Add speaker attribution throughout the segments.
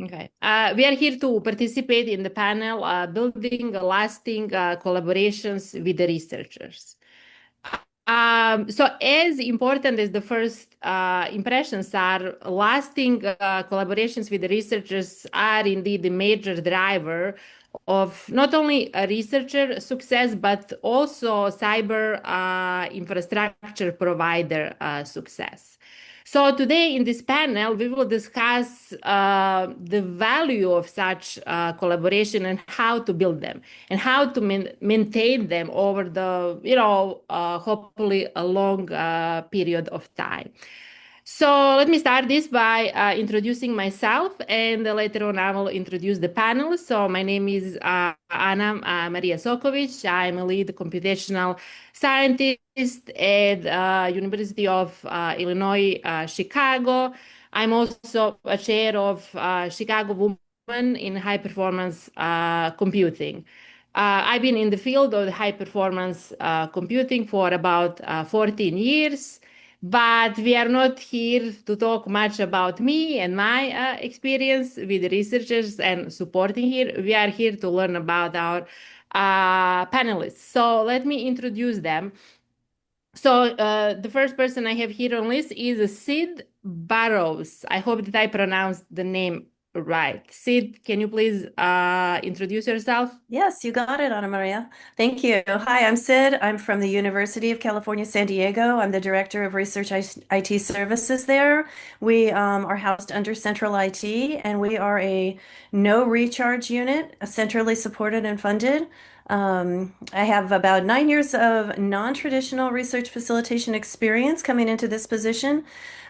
Speaker 1: Okay. We are here to participate in the panel, Building Lasting Collaborations with the Researchers. So as important as the first impressions are, lasting collaborations with the researchers are indeed the major driver of not only a researcher success, but also cyber infrastructure provider success. So today in this panel, we will discuss the value of such collaboration and how to build them and how to maintain them over the, hopefully a long period of time. So let me start this by introducing myself, and later on I will introduce the panel. So my name is Ana Maria Sokovic. I'm a lead computational scientist at University of Illinois, Chicago. I'm also a chair of Chicago Women in High Performance Computing. I've been in the field of high performance computing for about 14 years. But we are not here to talk much about me and my experience with researchers and supporting here. We are here to learn about our panelists. So let me introduce them. So the first person I have here on list is Sid Barrows. I hope that I pronounced the name right. Sid, can you please introduce yourself?
Speaker 2: Yes, you got it, Ana Maria. Thank you. Hi, I'm Sid. I'm from the University of California, San Diego. I'm the Director of Research IT Services there. We are housed under Central IT, and we are a no recharge unit, centrally supported and funded. I have about 9 years of non-traditional research facilitation experience coming into this position,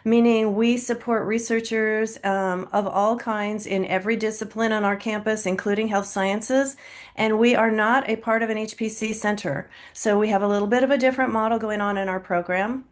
Speaker 2: meaning we support researchers of all kinds in every discipline on our campus, including health sciences. And we are not a part of an HPC center. So we have a little bit of a different model going on in our program.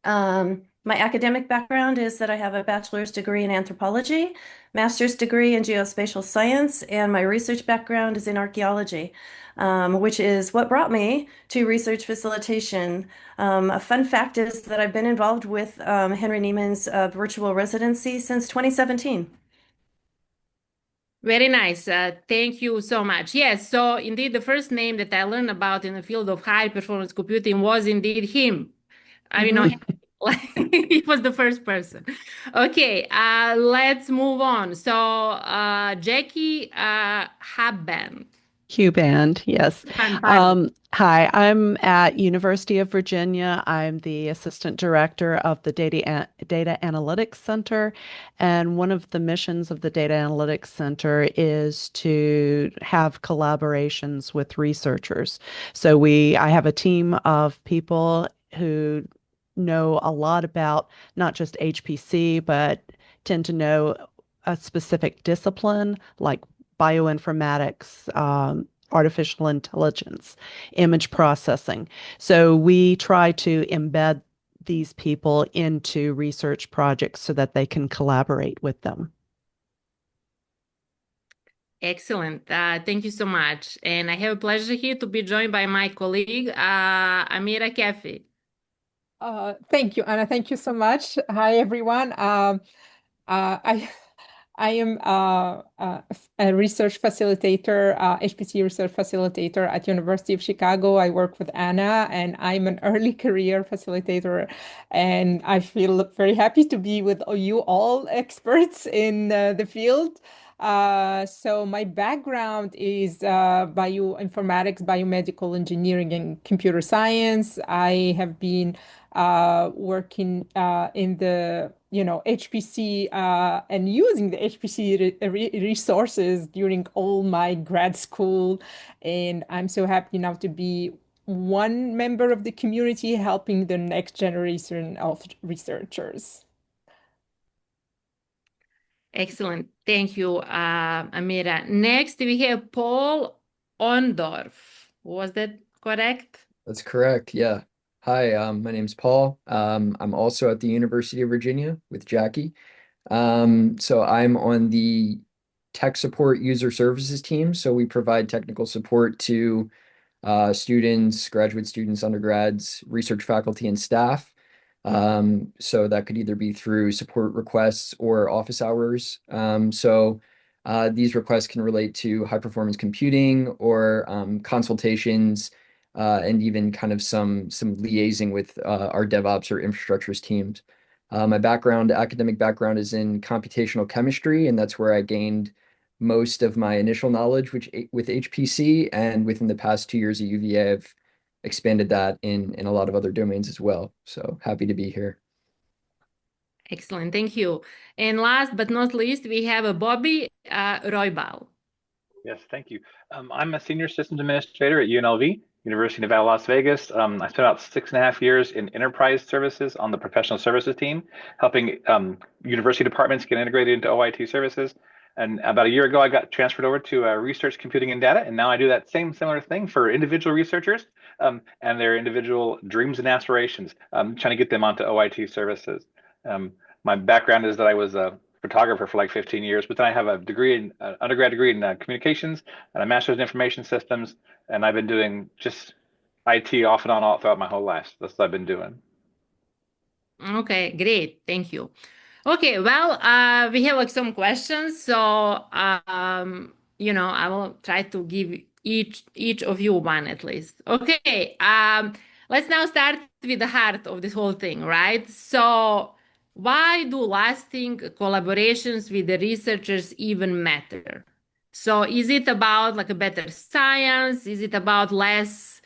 Speaker 2: My academic background is that I have a bachelor's degree in anthropology, master's degree in geospatial science, and my research background is in archaeology, which is what brought me to research facilitation. A fun fact is that I've been involved with Henry Neiman's virtual residency since 2017.
Speaker 1: Very nice. Thank you so much. Yes, so indeed, the first name that I learned about in the field of high performance computing was indeed him. I mean, no,
Speaker 2: Mhm.
Speaker 1: he was the first person. Okay, let's move on. So, Jackie Habban.
Speaker 3: Q band, yes.
Speaker 1: Pardon.
Speaker 3: Hi, I'm at University of Virginia. I'm the assistant director of the Data Analytics Center, and one of the missions of the Data Analytics Center is to have collaborations with researchers. So I have a team of people who know a lot about not just HPC, but tend to know a specific discipline like bioinformatics, artificial intelligence, image processing. So we try to embed these people into research projects so that they can collaborate with them.
Speaker 1: Excellent. Thank you so much. And I have a pleasure here to be joined by my colleague, Amira Kefi.
Speaker 4: Thank you, Anna. Thank you so much. Hi, everyone. I I am a research facilitator, HPC research facilitator at University of Chicago. I work with Anna, and I'm an early career facilitator. And I feel very happy to be with you all experts in the field. So my background is bioinformatics, biomedical engineering, and computer science. I have been working in the HPC and using the HPC resources during all my grad school, and I'm so happy now to be one member of the community helping the next generation of researchers.
Speaker 1: Excellent. Thank you, Amira. Next, we have Paul Ondorf. Was that correct?
Speaker 5: That's correct. Yeah. Hi, my name's Paul. I'm also at the University of Virginia with Jackie. So I'm on the tech support user services team. So we provide technical support to students, graduate students, undergrads, research faculty, and staff. So that could either be through support requests or office hours. These requests can relate to high performance computing or consultations and even kind of some liaising with our DevOps or infrastructures teams. My academic background is in computational chemistry, and that's where I gained most of my initial knowledge with HPC. And within the past 2 years at UVA, I've expanded that in a lot of other domains as well. So happy to be here.
Speaker 1: Excellent, thank you. And last but not least, we have a Bobby Roybal.
Speaker 6: Yes, thank you. I'm a senior systems administrator at UNLV, University of Nevada, Las Vegas. I spent about 6.5 years in enterprise services on the professional services team, helping university departments get integrated into OIT services. And about a year ago, I got transferred over to research, computing, and data. And now I do that same similar thing for individual researchers and their individual dreams and aspirations, trying to get them onto OIT services. My background is that I was a photographer for like 15 years, but then I have a degree in undergrad degree in communications and a master's in information systems, and I've been doing just IT off and on all throughout my whole life. That's what I've been doing.
Speaker 1: Okay, great, thank you. Okay, well, we have like some questions, so I will try to give each of you one at least. Okay, let's now start with the heart of this whole thing, right? So, why do lasting collaborations with the researchers even matter? So, is it about like a better science? Is it about less,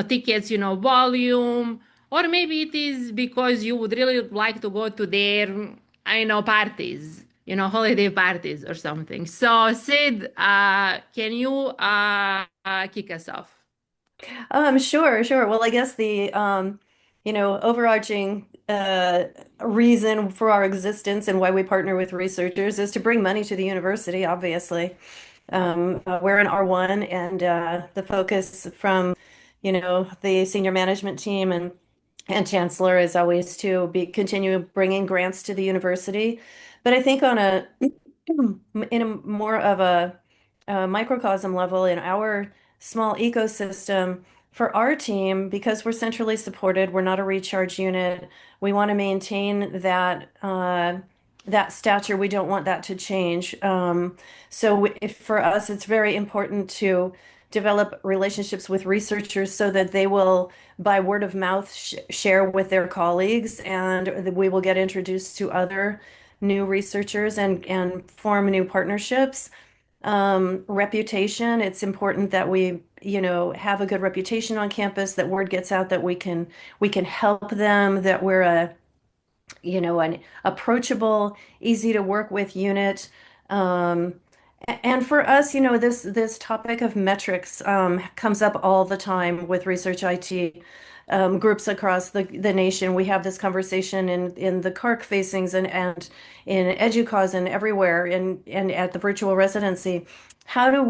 Speaker 1: tickets, volume? Or maybe it is because you would really like to go to their, parties, holiday parties or something. So, Sid, can you kick us off?
Speaker 2: Sure. Well, I guess the overarching reason for our existence and why we partner with researchers is to bring money to the university, obviously. We're an R1, and the focus from, the senior management team and chancellor is always to continue bringing grants to the university. But I think in a more of a microcosm level in our small ecosystem for our team, because we're centrally supported, we're not a recharge unit. We want to maintain that stature. We don't want that to change. If for us, it's very important to develop relationships with researchers so that they will, by word of mouth, share with their colleagues, and we will get introduced to other new researchers and form new partnerships. Reputation, it's important that we, have a good reputation on campus, that word gets out that we can help them, that we're an approachable, easy to work with unit. And for us, this topic of metrics comes up all the time with research IT groups across the nation. We have this conversation in the CARC facings and in EDUCAUSE and everywhere and at the virtual residency. How do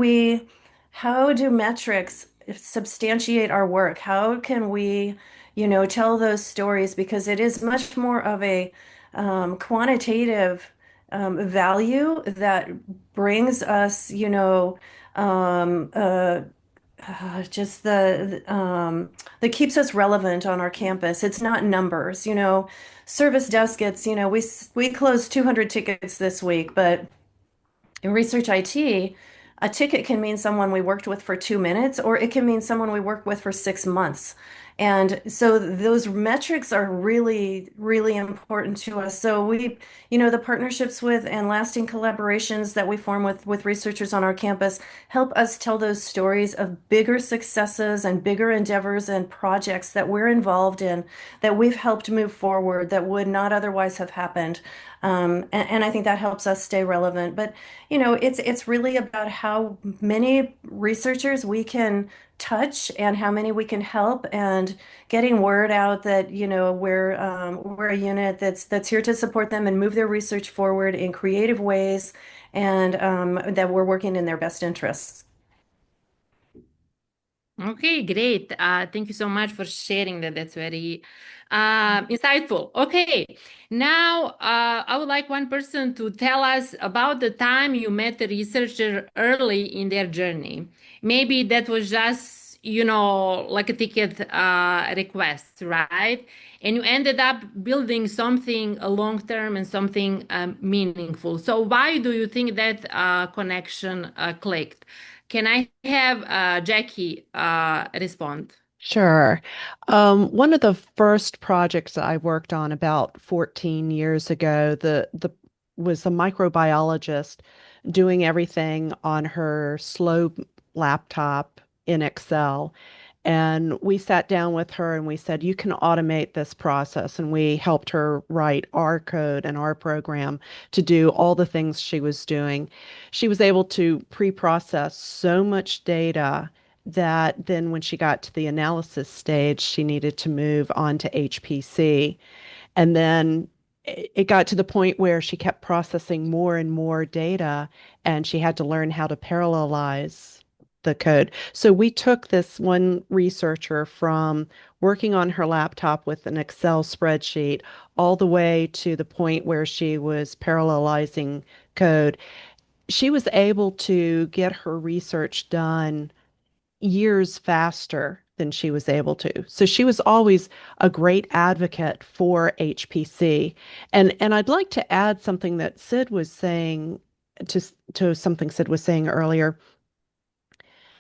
Speaker 2: metrics substantiate our work? How can we, tell those stories? Because it is much more of a quantitative value that brings us, just that keeps us relevant on our campus. It's not numbers, Service desk gets, we closed 200 tickets this week, but in research IT, a ticket can mean someone we worked with for 2 minutes, or it can mean someone we worked with for 6 months. And so those metrics are really, really important to us. So the partnerships with and lasting collaborations that we form with researchers on our campus help us tell those stories of bigger successes and bigger endeavors and projects that we're involved in, that we've helped move forward, that would not otherwise have happened. And I think that helps us stay relevant. But it's really about how many researchers we can touch and how many we can help, and getting word out that we're a unit that's here to support them and move their research forward in creative ways, and that we're working in their best interests.
Speaker 1: Okay, great. Thank you so much for sharing that. That's very insightful. Okay, now I would like one person to tell us about the time you met a researcher early in their journey. Maybe that was just, like a ticket request, right? and you ended up building something long term and something meaningful. So why do you think that connection clicked? Can I have Jackie respond?
Speaker 3: Sure. One of the first projects I worked on about 14 years ago, the was a microbiologist doing everything on her slow laptop in Excel. And we sat down with her and we said, you can automate this process. And we helped her write our code and our program to do all the things she was doing. She was able to pre-process so much data that then when she got to the analysis stage, she needed to move on to HPC. And then it got to the point where she kept processing more and more data, and she had to learn how to parallelize the code. So we took this one researcher from working on her laptop with an Excel spreadsheet all the way to the point where she was parallelizing code. She was able to get her research done years faster than she was able to. So she was always a great advocate for HPC. And I'd like to add something that Sid was saying to something Sid was saying earlier.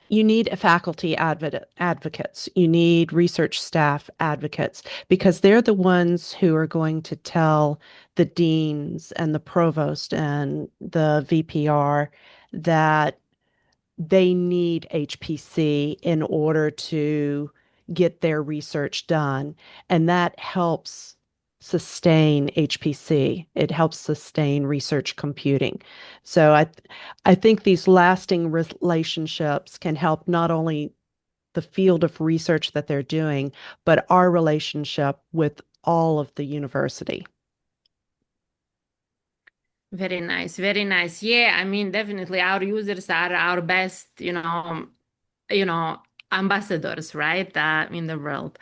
Speaker 3: You need a faculty advocates. You need research staff advocates because they're the ones who are going to tell the deans and the provost and the VPR that they need HPC in order to get their research done. And that helps sustain HPC. It helps sustain research computing. So I think these lasting relationships can help not only the field of research that they're doing, but our relationship with all of the university.
Speaker 1: Very nice, very nice. Yeah, I mean, definitely our users are our best, you know, ambassadors, right, in the world.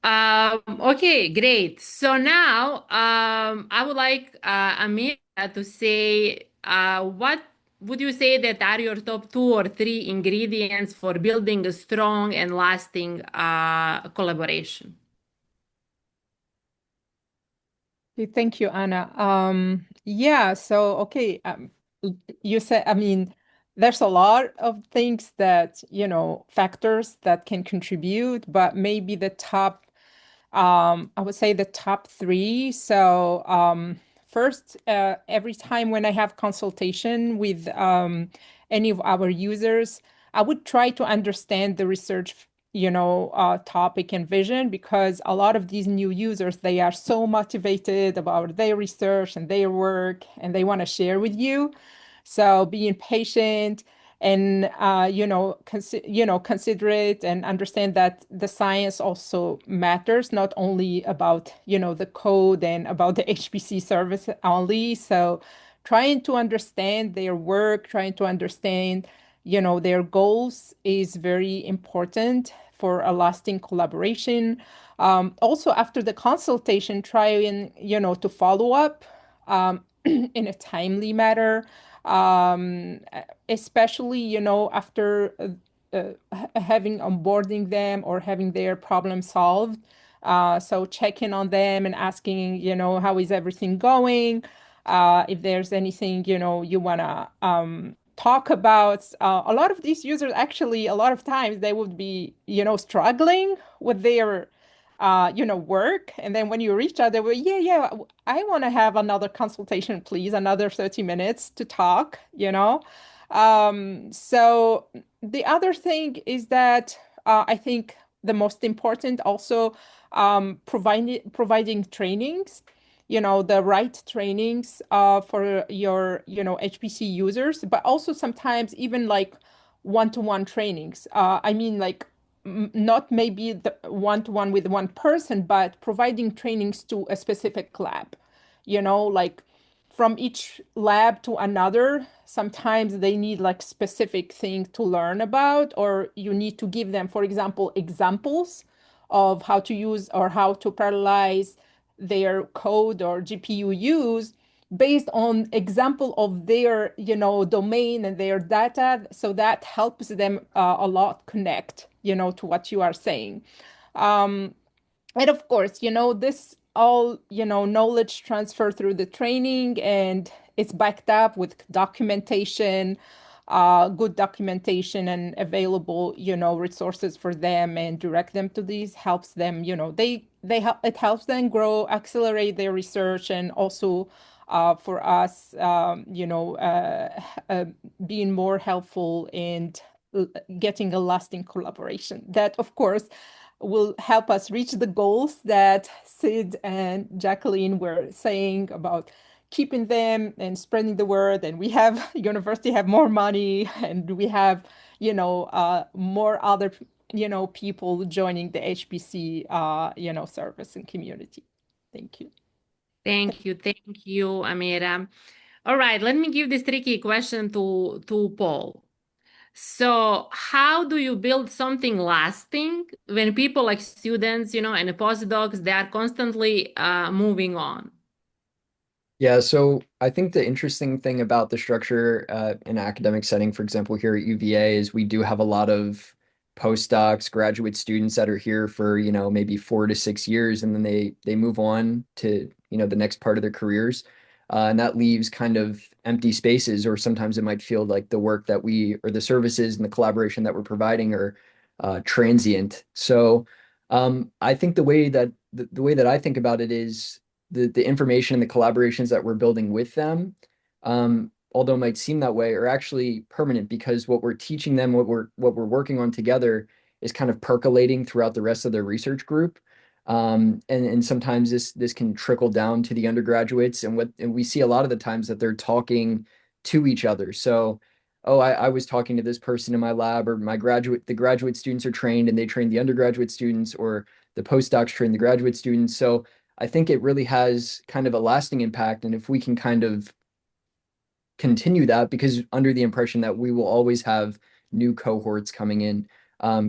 Speaker 1: Okay, great. So now, I would like Amira to say, what would you say that are your top two or three ingredients for building a strong and lasting collaboration?
Speaker 4: Okay, thank you, Anna. Yeah, so okay, you said, I mean, there's a lot of things that, factors that can contribute, but maybe the top, I would say the top three. So, first, every time when I have consultation with any of our users, I would try to understand the research, topic and vision, because a lot of these new users, they are so motivated about their research and their work, and they want to share with you. So being patient and considerate and understand that the science also matters, not only about the code and about the HPC service only. So trying to understand their work, trying to understand their goals is very important for a lasting collaboration. Also, after the consultation, trying to follow up in a timely manner, especially after having onboarding them or having their problem solved. So checking on them and asking, how is everything going? If there's anything, you want to talk about. A lot of these users, actually, a lot of times they would be, struggling with their work. And then when you reach out, they will, yeah, I want to have another consultation, please, another 30 minutes to talk, So the other thing is that I think the most important also, providing trainings, the right trainings for your, HPC users, but also sometimes even like one-to-one trainings. I mean, like not maybe the one-to-one with one person, but providing trainings to a specific lab, like from each lab to another. Sometimes they need like specific thing to learn about, or you need to give them, for example, examples of how to use or how to parallelize their code or GPU use based on example of their domain and their data, so that helps them a lot connect to what you are saying. um, And of course, this all, knowledge transfer through the training, and it's backed up with documentation, good documentation and available, resources for them, and direct them to these helps them, they help, it helps them grow, accelerate their research, and also for us, being more helpful and getting a lasting collaboration. That, of course, will help us reach the goals that Sid and Jacqueline were saying about keeping them and spreading the word. And we have university have more money, and we have, more other, people joining the HPC, service and community. Thank you.
Speaker 1: Thank you. Thank you, Amira. All right, let me give this tricky question to Paul. So, how do you build something lasting when people like students, and postdocs, they are constantly moving on?
Speaker 5: Yeah, so I think the interesting thing about the structure in academic setting, for example, here at UVA, is we do have a lot of postdocs, graduate students that are here for, maybe 4 to 6 years, and then they move on to, the next part of their careers. And that leaves kind of empty spaces, or sometimes it might feel like the work that we, or the services and the collaboration that we're providing are transient. So I think the way that I think about it is the information and the collaborations that we're building with them, although it might seem that way, are actually permanent, because what we're teaching them, what we're working on together, is kind of percolating throughout the rest of their research group. And sometimes this can trickle down to the undergraduates, and we see a lot of the times that they're talking to each other. So, oh, I was talking to this person in my lab, or the graduate students are trained and they train the undergraduate students, or the postdocs train the graduate students. So I think it really has kind of a lasting impact. And if we can kind of continue that, because under the impression that we will always have new cohorts coming in,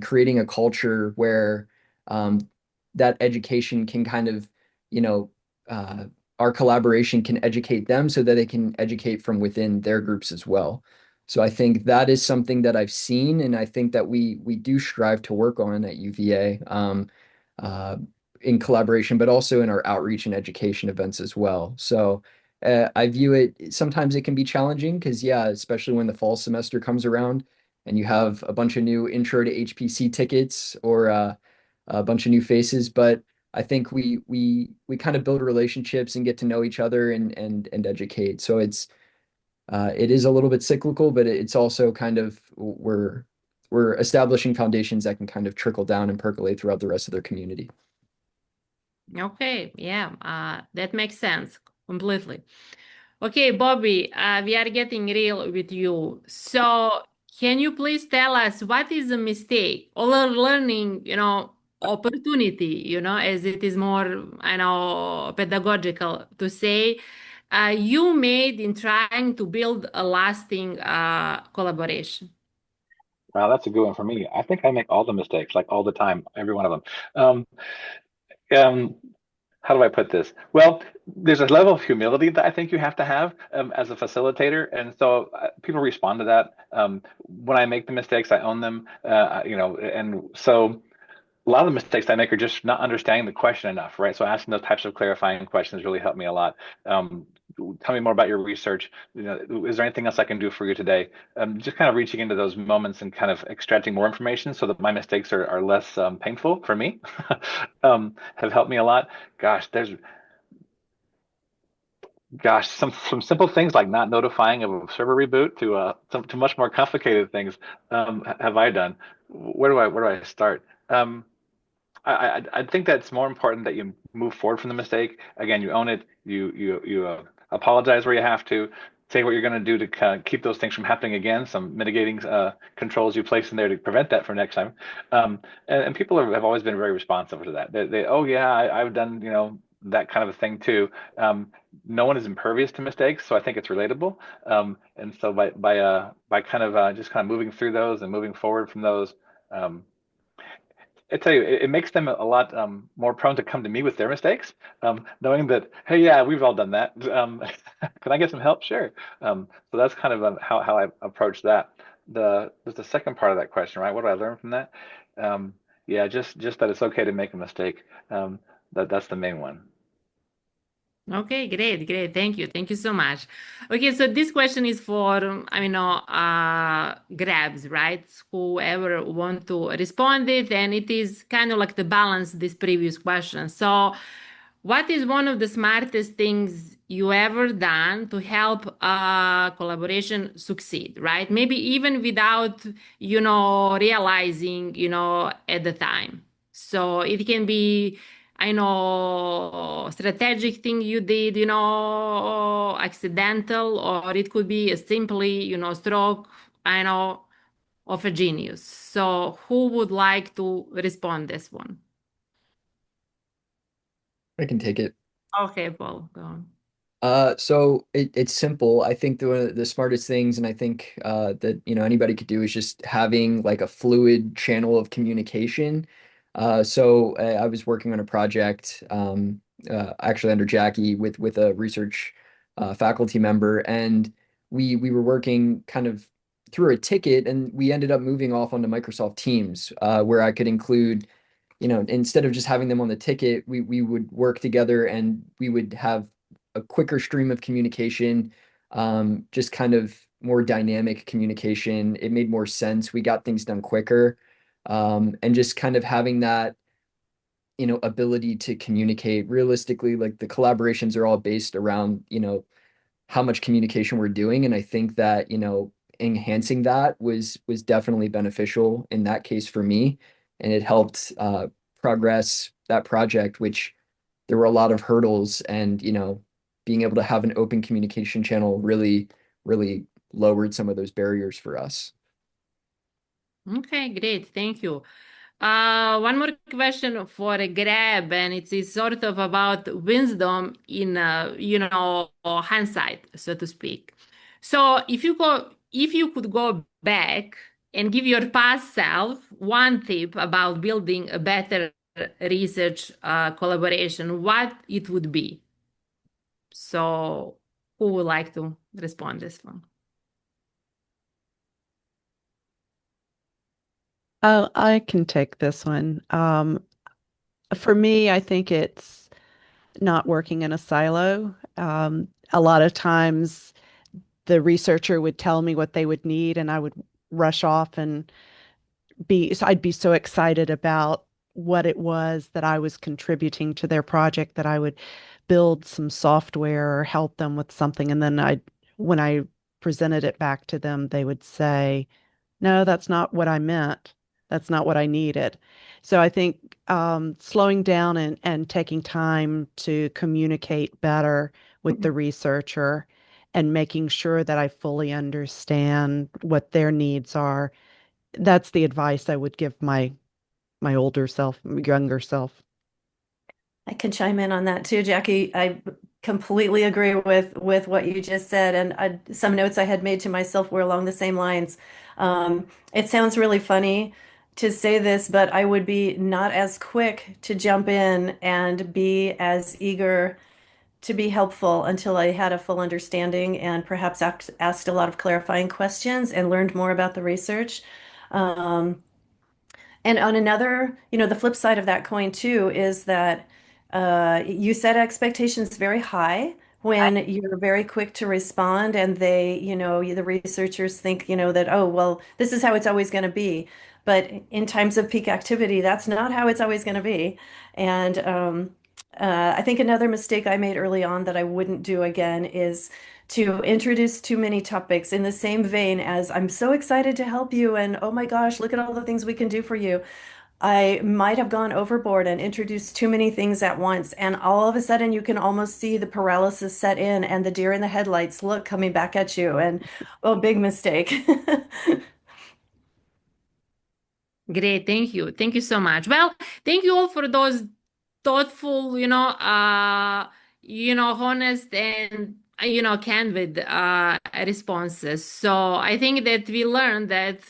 Speaker 5: creating a culture where that education can kind of, you know, uh, our collaboration can educate them so that they can educate from within their groups as well. So I think that is something that I've seen, and I think that we do strive to work on at UVA. Uh, in collaboration, but also in our outreach and education events as well. So I view it, sometimes it can be challenging because, yeah, especially when the fall semester comes around and you have a bunch of new intro to HPC tickets, or a bunch of new faces. But I think we kind of build relationships and get to know each other and educate. So it is a little bit cyclical, but it's also kind of we're establishing foundations that can kind of trickle down and percolate throughout the rest of their community.
Speaker 1: Okay, yeah, that makes sense completely. Okay, Bobby, we are getting real with you. So, can you please tell us what is a mistake or a learning, opportunity, as it is more, I know, pedagogical to say, you made in trying to build a lasting collaboration?
Speaker 6: Wow, that's a good one for me. I think I make all the mistakes, like all the time, every one of them. Um, um, how do I put this? Well, there's a level of humility that I think you have to have as a facilitator, and so people respond to that. When I make the mistakes, I own them. And so a lot of the mistakes I make are just not understanding the question enough, right? So asking those types of clarifying questions really helped me a lot. Um, Tell me more about your research. Is there anything else I can do for you today? Just kind of reaching into those moments and kind of extracting more information so that my mistakes are less painful for me, have helped me a lot. Gosh, there's some simple things like not notifying of a server reboot to much more complicated things have I done. Where do I start? I think that's more important that you move forward from the mistake. Again, you own it. You apologize where you have to. Say what you're going to do to kind of keep those things from happening again. Some mitigating controls you place in there to prevent that from next time. And people have always been very responsive to that. Oh yeah, I've done that kind of a thing too. No one is impervious to mistakes, so I think it's relatable. And so by kind of just kind of moving through those and moving forward from those. Um, I tell you, it makes them a lot more prone to come to me with their mistakes, knowing that, hey, yeah, we've all done that. Can I get some help? Sure. So that's kind of how I approach that. There's the second part of that question, right? What do I learn from that? Yeah, just that it's okay to make a mistake. That's the main one.
Speaker 1: Okay, great, great. Thank you so much. Okay, so this question is for, grabs, right? Whoever want to respond it, and it is kind of like the balance this previous question. So, what is one of the smartest things you ever done to help collaboration succeed, right? Maybe even without, realizing, at the time. So it can be, I know, strategic thing you did, accidental, or it could be a simply, stroke, I know, of a genius. So who would like to respond this one?
Speaker 5: I can take it.
Speaker 1: Okay, Paul, go on.
Speaker 5: So it's simple. I think the smartest things, and I think that anybody could do is just having like a fluid channel of communication. I was working on a project, actually under Jackie with a research faculty member, and we were working kind of through a ticket, and we ended up moving off onto Microsoft Teams, where I could include instead of just having them on the ticket, we would work together and we would have a quicker stream of communication, just kind of more dynamic communication. It made more sense. We got things done quicker. And just kind of having that, ability to communicate realistically, like the collaborations are all based around, how much communication we're doing. And I think that, enhancing that was definitely beneficial in that case for me. And it helped progress that project, which there were a lot of hurdles and, being able to have an open communication channel really lowered some of those barriers for us.
Speaker 1: Okay, great. Thank you. One more question for a grab, and it's sort of about wisdom in, hindsight, so to speak. So if you could go back and give your past self one tip about building a better research collaboration, what it would be? So who would like to respond this one?
Speaker 3: Oh, I can take this one. For me, I think it's not working in a silo. A lot of times the researcher would tell me what they would need, and I would rush off and I'd be so excited about what it was that I was contributing to their project that I would build some software or help them with something. And then when I presented it back to them, they would say, no, that's not what I meant. That's not what I needed. So I think slowing down and taking time to communicate better with the researcher and making sure that I fully understand what their needs are, that's the advice I would give my older self, younger self.
Speaker 2: I can chime in on that too, Jackie. I completely agree with what you just said, and some notes I had made to myself were along the same lines. It sounds really funny to say this, but I would be not as quick to jump in and be as eager to be helpful until I had a full understanding and perhaps asked a lot of clarifying questions and learned more about the research. Um, and on another, the flip side of that coin too is that you set expectations very high when you're very quick to respond, and the researchers think, that, oh, well, this is how it's always going to be. But in times of peak activity, that's not how it's always going to be. And I think another mistake I made early on that I wouldn't do again is to introduce too many topics in the same vein as I'm so excited to help you and oh my gosh, look at all the things we can do for you. I might have gone overboard and introduced too many things at once, and all of a sudden you can almost see the paralysis set in and the deer in the headlights look coming back at you. And oh, big mistake.
Speaker 1: Great, thank you. Thank you so much. Well, thank you all for those thoughtful, honest and candid responses. So I think that we learned that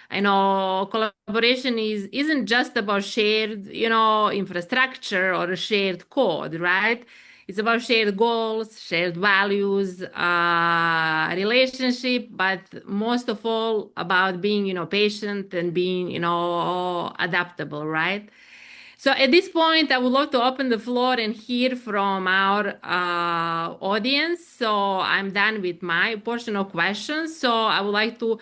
Speaker 1: I know collaboration isn't just about shared, infrastructure or shared code, right? it's about shared goals, shared values, relationship, but most of all about being, patient and being, adaptable, right? So at this point, I would love to open the floor and hear from our audience. So I'm done with my portion of questions. So I would like to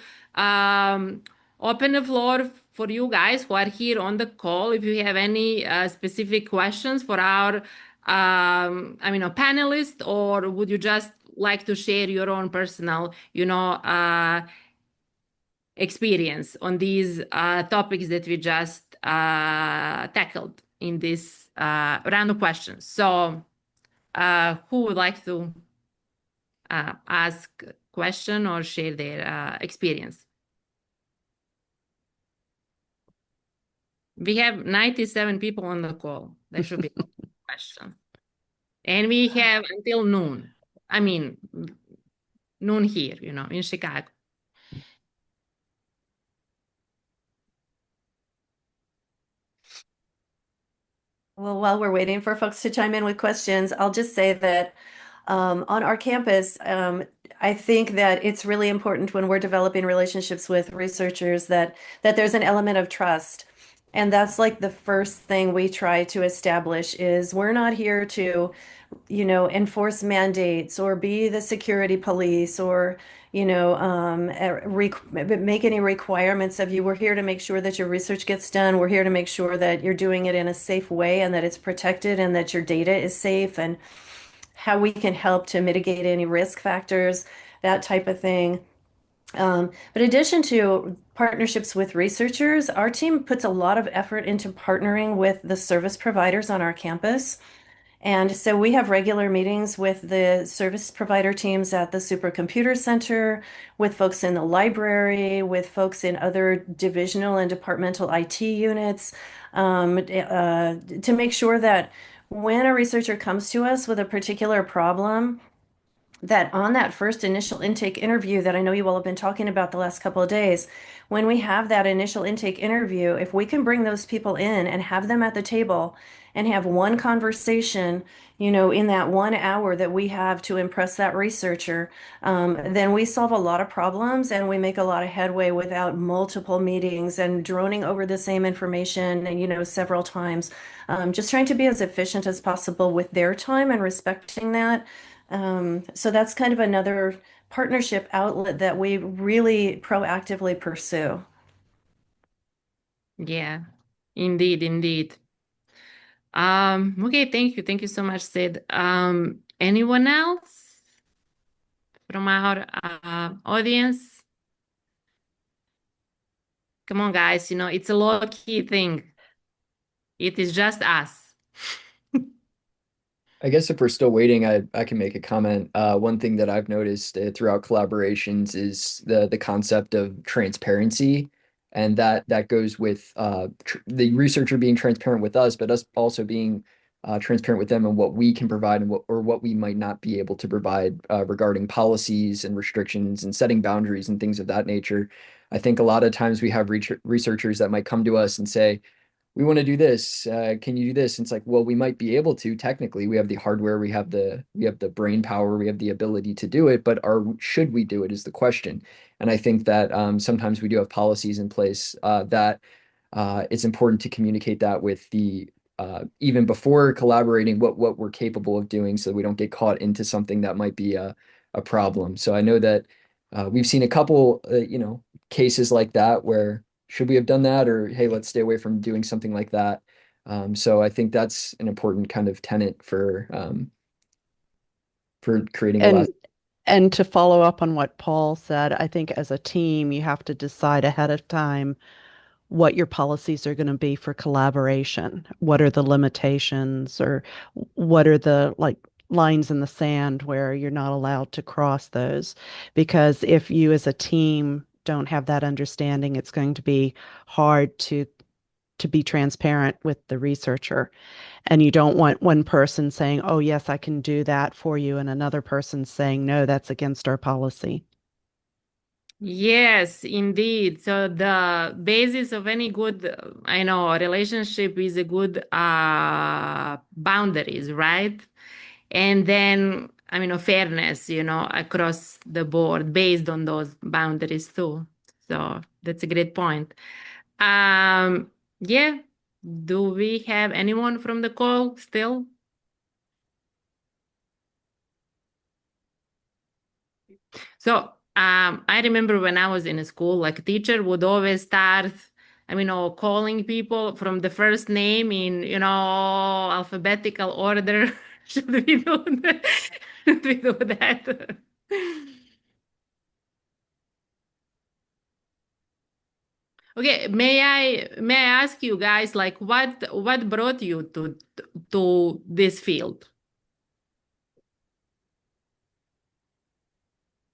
Speaker 1: open the floor for you guys who are here on the call. If you have any specific questions for our, panelists, or would you just like to share your own personal, experience on these topics that we just tackled in this round of questions. So who would like to ask question or share their experience? We have 97 people on the call. There should be a question. And we have until noon. I mean, noon here, in Chicago.
Speaker 2: Well, while we're waiting for folks to chime in with questions, I'll just say that on our campus, I think that it's really important when we're developing relationships with researchers that there's an element of trust. And that's like the first thing we try to establish is we're not here to, enforce mandates or be the security police or, make any requirements of you. We're here to make sure that your research gets done. We're here to make sure that you're doing it in a safe way and that it's protected and that your data is safe and how we can help to mitigate any risk factors, that type of thing. But in addition to partnerships with researchers, our team puts a lot of effort into partnering with the service providers on our campus. And so we have regular meetings with the service provider teams at the Supercomputer Center, with folks in the library, with folks in other divisional and departmental IT units, to make sure that when a researcher comes to us with a particular problem, that on that first initial intake interview that I know you all have been talking about the last couple of days, when we have that initial intake interview, if we can bring those people in and have them at the table and have one conversation, in that 1 hour that we have to impress that researcher, then we solve a lot of problems and we make a lot of headway without multiple meetings and droning over the same information, several times. Just trying to be as efficient as possible with their time and respecting that. So that's kind of another partnership outlet that we really proactively pursue.
Speaker 1: Yeah, indeed, indeed. Okay, thank you. Thank you so much, Sid. Anyone else from our audience? Come on, guys, it's a low-key thing. It is just us.
Speaker 5: I guess if we're still waiting, I can make a comment. One thing that I've noticed throughout collaborations is the concept of transparency, and that goes with the researcher being transparent with us, but us also being transparent with them and what we can provide and what we might not be able to provide regarding policies and restrictions and setting boundaries and things of that nature. I think a lot of times we have researchers that might come to us and say, we want to do this. Can you do this? And it's like, well, we might be able to technically. We have the hardware, we have the brain power, we have the ability to do it, but should we do it is the question. And I think that sometimes we do have policies in place that it's important to communicate that with the even before collaborating what we're capable of doing so we don't get caught into something that might be a problem. So I know that we've seen a couple cases like that where should we have done that, or hey, let's stay away from doing something like that. So I think that's an important kind of tenet for creating a
Speaker 3: And
Speaker 5: last.
Speaker 3: and to follow up on what Paul said, I think as a team, you have to decide ahead of time what your policies are going to be for collaboration. What are the limitations, or what are the lines in the sand where you're not allowed to cross those? Because if you as a team don't have that understanding, it's going to be hard to be transparent with the researcher. And you don't want one person saying, oh, yes, I can do that for you, and another person saying, no, that's against our policy.
Speaker 1: Yes, indeed. So the basis of any good, relationship is a good boundaries, right? And then, fairness, across the board based on those boundaries too. So that's a great point. Yeah. Do we have anyone from the call still? So I remember when I was in school, like teacher would always start, calling people from the first name in, alphabetical order. Should we do that? Should we do that? Okay, may I ask you guys, like, what brought you to this field?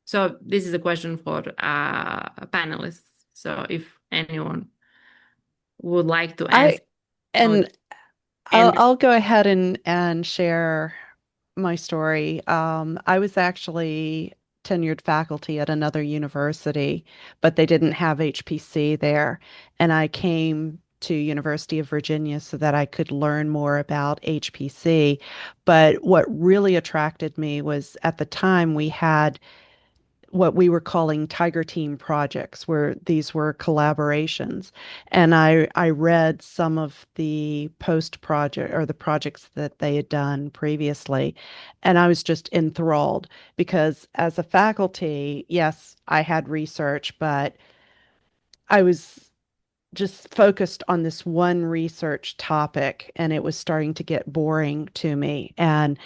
Speaker 1: So this is a question for panelists. So if anyone would like to
Speaker 3: I
Speaker 1: answer.
Speaker 3: and I'll
Speaker 1: And
Speaker 3: I'll go ahead and share my story. I was actually tenured faculty at another university, but they didn't have HPC there, and I came to University of Virginia so that I could learn more about HPC. But what really attracted me was at the time we had what we were calling Tiger Team projects, where these were collaborations. And I read some of the post project or the projects that they had done previously, and I was just enthralled because as a faculty, yes, I had research, but I was just focused on this one research topic, and it was starting to get boring to me. And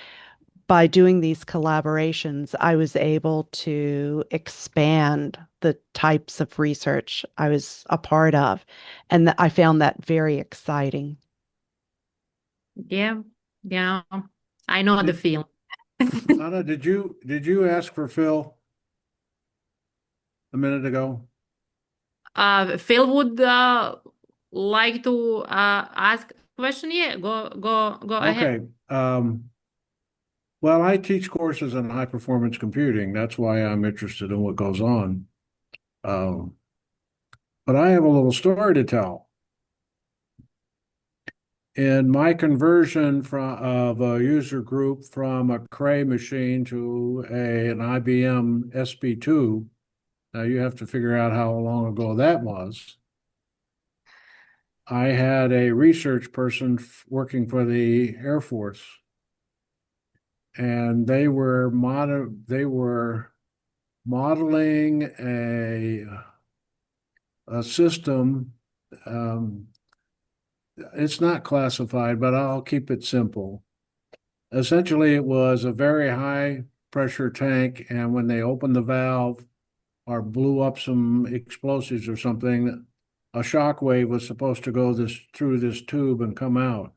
Speaker 3: by doing these collaborations, I was able to expand the types of research I was a part of. And I found that very exciting.
Speaker 1: yeah, I know the
Speaker 7: Did,
Speaker 1: feeling.
Speaker 7: Anna, did you ask for Phil a minute ago?
Speaker 1: Phil would like to ask a question. Yeah, go ahead.
Speaker 7: Okay. Well, I teach courses in high performance computing. That's why I'm interested in what goes on. Um, but I have a little story to tell. In my conversion of a user group from a Cray machine to an IBM SB2, now you have to figure out how long ago that was. I had a research person working for the Air Force, and they were modeling a system. Um, it's not classified, but I'll keep it simple. Essentially, it was a very high pressure tank, and when they opened the valve or blew up some explosives or something, a shock wave was supposed to go through this tube and come out.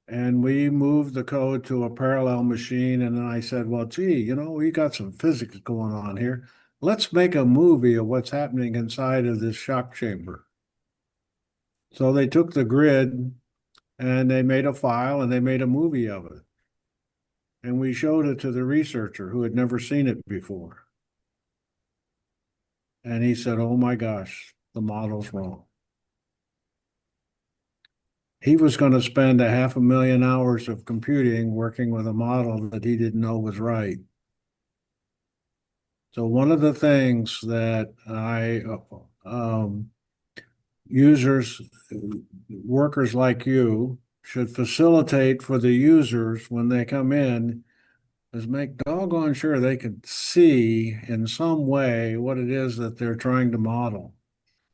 Speaker 7: And we moved the code to a parallel machine. And then I said, well, gee, we got some physics going on here. Let's make a movie of what's happening inside of this shock chamber. So they took the grid and they made a file and they made a movie of it. And we showed it to the researcher who had never seen it before. And he said, oh my gosh, the model's wrong. He was going to spend 500,000 hours of computing working with a model that he didn't know was right. So one of the things that users, workers like you should facilitate for the users when they come in is make doggone sure they can see in some way what it is that they're trying to model,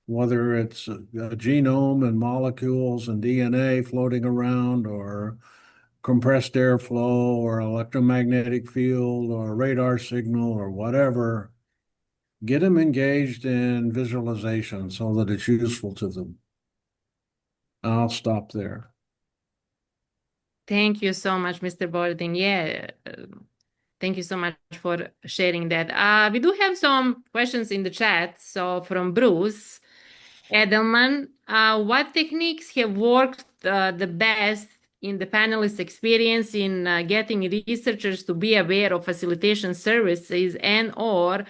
Speaker 7: whether it's a genome and molecules and DNA floating around, or compressed airflow, or electromagnetic field, or radar signal, or whatever. Get them engaged in visualization so that it's useful to them. I'll stop there.
Speaker 1: Thank you so much, Mr. Borden. Yeah, thank you so much for sharing that. We do have some questions in the chat. So from Bruce Edelman, what techniques have worked the best in the panelist experience in getting researchers to be aware of facilitation services, and or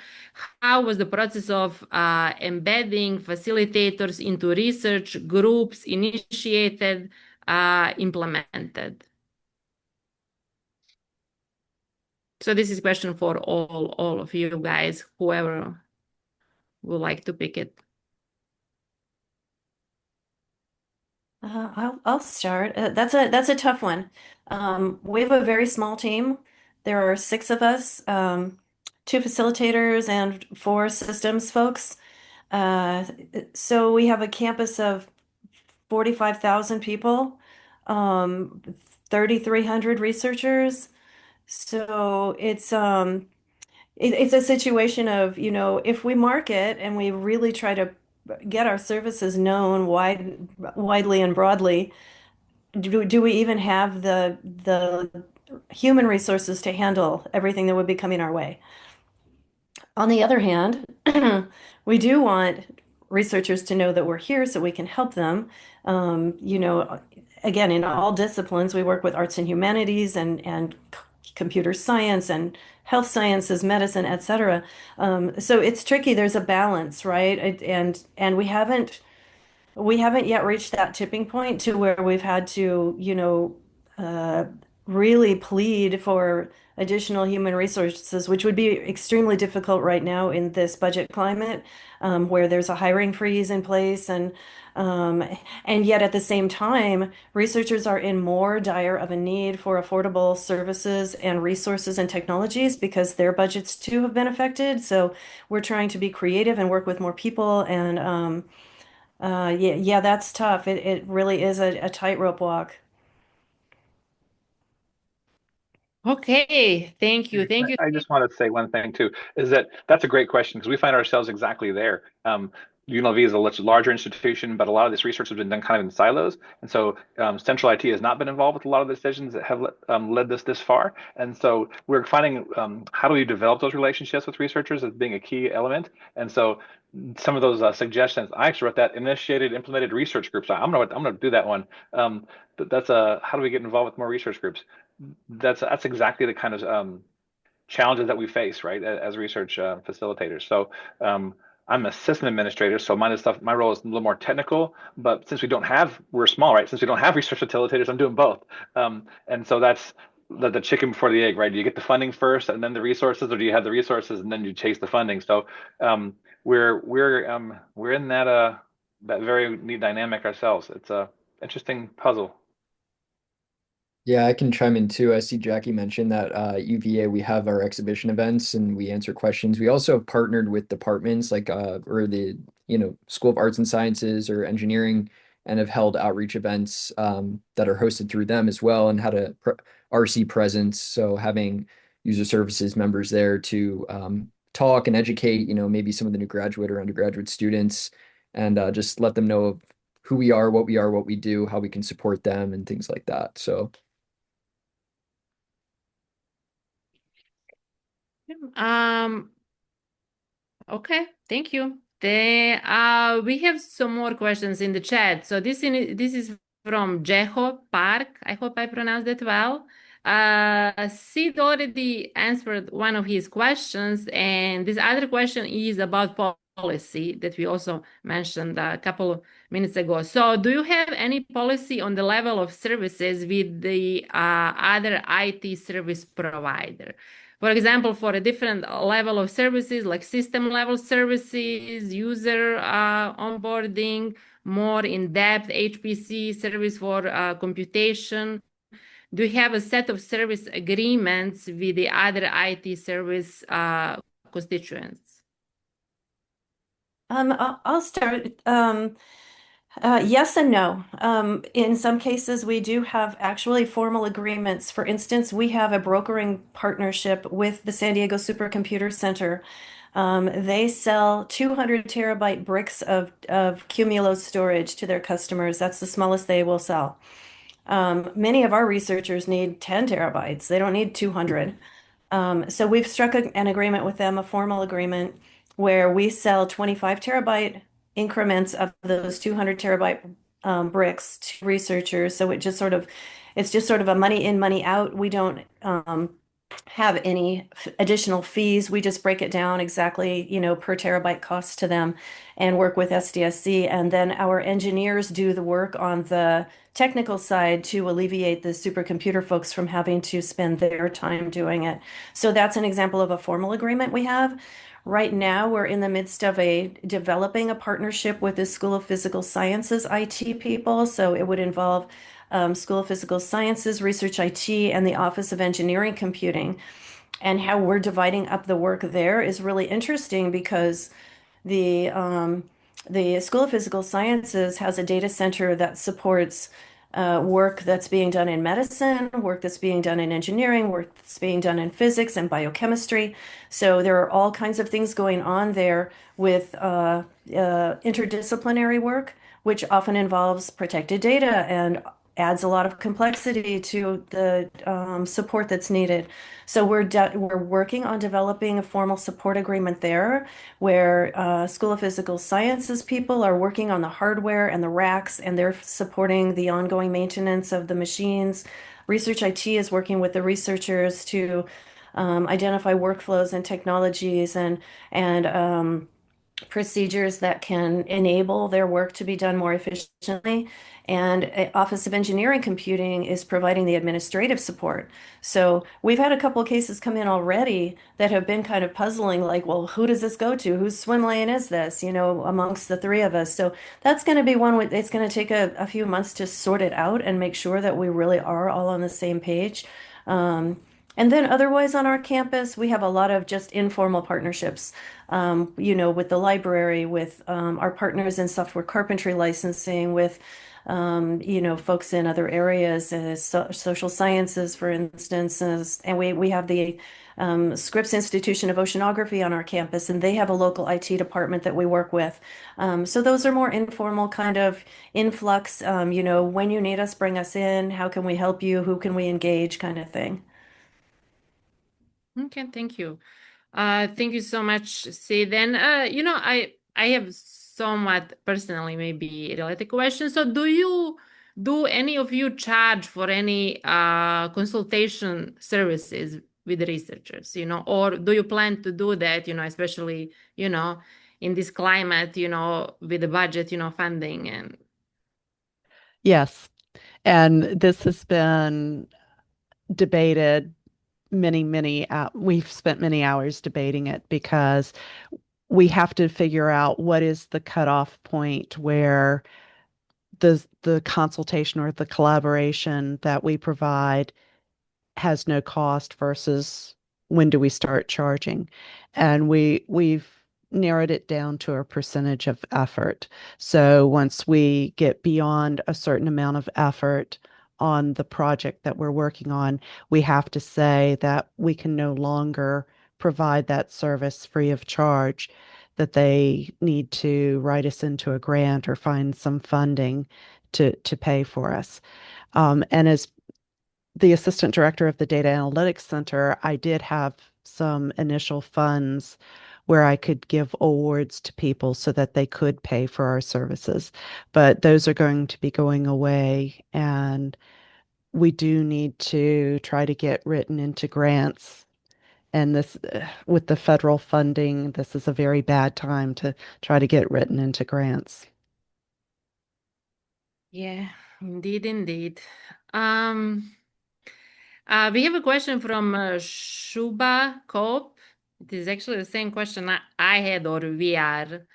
Speaker 1: how was the process of embedding facilitators into research groups initiated, implemented? So this is a question for all of you guys, whoever would like to pick it.
Speaker 2: I'll start. That's a tough one. We have a very small team. There are six of us, two facilitators and four systems folks. Uh, so we have a campus of 45,000 people, 3,300 researchers. So it's a situation of, if we market and we really try to get our services known widely and broadly, do we even have the human resources to handle everything that would be coming our way? On the other hand, we do want researchers to know that we're here so we can help them. Again, in all disciplines, we work with arts and humanities and computer science and health sciences, medicine, etc. So it's tricky. There's a balance, right? And we haven't yet reached that tipping point to where we've had to, uh, really plead for additional human resources, which would be extremely difficult right now in this budget climate, where there's a hiring freeze in place, um, and yet at the same time, researchers are in more dire of a need for affordable services and resources and technologies because their budgets too have been affected. So we're trying to be creative and work with more people and yeah, that's tough. It really is a tightrope walk.
Speaker 1: Okay, thank you. Thank you.
Speaker 6: I just want to say one thing too, is that that's a great question because we find ourselves exactly there. UNLV is a much larger institution, but a lot of this research has been done kind of in silos. And so central IT has not been involved with a lot of the decisions that have led this far. And so we're finding how do we develop those relationships with researchers as being a key element. And so some of those suggestions, I actually wrote that initiated, implemented research groups. I'm gonna do that one. But that's how do we get involved with more research groups? That's exactly the kind of challenges that we face, right, as research facilitators. So I'm a system administrator, so my role is a little more technical. But since we're small, right? Since we don't have research facilitators, I'm doing both. And so that's the chicken before the egg, right? Do you get the funding first and then the resources, or do you have the resources and then you chase the funding? So we're in that very neat dynamic ourselves. It's a interesting puzzle.
Speaker 5: Yeah, I can chime in too. I see Jackie mentioned that UVA, we have our exhibition events and we answer questions. We also have partnered with departments like or the School of Arts and Sciences or engineering and have held outreach events that are hosted through them as well and had a RC presence. So having user services members there to talk and educate, maybe some of the new graduate or undergraduate students and just let them know of who we are, what we do, how we can support them and things like that. So
Speaker 1: Um, okay, thank you. We have some more questions in the chat. So this is from Jeho Park. I hope I pronounced that well. Sid already answered one of his questions, and this other question is about policy that we also mentioned a couple of minutes ago. So do you have any policy on the level of services with the other IT service provider? For example, for a different level of services like system level services, user onboarding, more in-depth HPC service for computation. Do you have a set of service agreements with the other IT service constituents?
Speaker 2: I'll start. Yes and no. In some cases, we do have actually formal agreements. For instance, we have a brokering partnership with the San Diego Supercomputer Center. They sell 200 terabyte bricks of Cumulo storage to their customers. That's the smallest they will sell. Many of our researchers need 10 terabytes. They don't need 200. So we've struck an agreement with them, a formal agreement, where we sell 25 terabyte increments of those 200 terabyte bricks to researchers. So it's just sort of a money in, money out. We don't have any additional fees. We just break it down exactly, per terabyte cost to them and work with SDSC. And then our engineers do the work on the technical side to alleviate the supercomputer folks from having to spend their time doing it. So that's an example of a formal agreement we have. Right now, we're in the midst of developing a partnership with the School of Physical Sciences IT people. So it would involve School of Physical Sciences, Research IT, and the Office of Engineering Computing. And how we're dividing up the work there is really interesting because the um, the School of Physical Sciences has a data center that supports work that's being done in medicine, work that's being done in engineering, work that's being done in physics and biochemistry. So there are all kinds of things going on there with interdisciplinary work, which often involves protected data and adds a lot of complexity to the support that's needed. So we're working on developing a formal support agreement there, where School of Physical Sciences people are working on the hardware and the racks, and they're supporting the ongoing maintenance of the machines. Research IT is working with the researchers to identify workflows and technologies and procedures that can enable their work to be done more efficiently. And Office of Engineering Computing is providing the administrative support. So we've had a couple of cases come in already that have been kind of puzzling, like, well, who does this go to? Whose swim lane is this, amongst the three of us? So that's going to be one, it's going to take a few months to sort it out and make sure that we really are all on the same page. And then otherwise on our campus, we have a lot of just informal partnerships, with the library, with our partners in software carpentry licensing, with, folks in other areas, social sciences, for instance. And we have the Scripps Institution of Oceanography on our campus, and they have a local IT department that we work with. So those are more informal kind of influx, when you need us, bring us in. How can we help you? Who can we engage kind of thing.
Speaker 1: Okay, thank you. Thank you so much. See, then, I have somewhat personally maybe related question. So do any of you charge for any consultation services with researchers, or do you plan to do that, especially, in this climate, with the budget, funding and
Speaker 3: Yes. And this has been debated we've spent many hours debating it because we have to figure out what is the cutoff point where the consultation or the collaboration that we provide has no cost versus when do we start charging. And we've narrowed it down to a percentage of effort. So once we get beyond a certain amount of effort on the project that we're working on, we have to say that we can no longer provide that service free of charge, that they need to write us into a grant or find some funding to pay for us. And as the assistant director of the Data Analytics Center, I did have some initial funds where I could give awards to people so that they could pay for our services. But those are going to be going away, and we do need to try to get written into grants. And this, with the federal funding, this is a very bad time to try to get written into grants.
Speaker 1: yeah, indeed, indeed. We have a question from Shuba Koop. It is actually the same question I had, or we are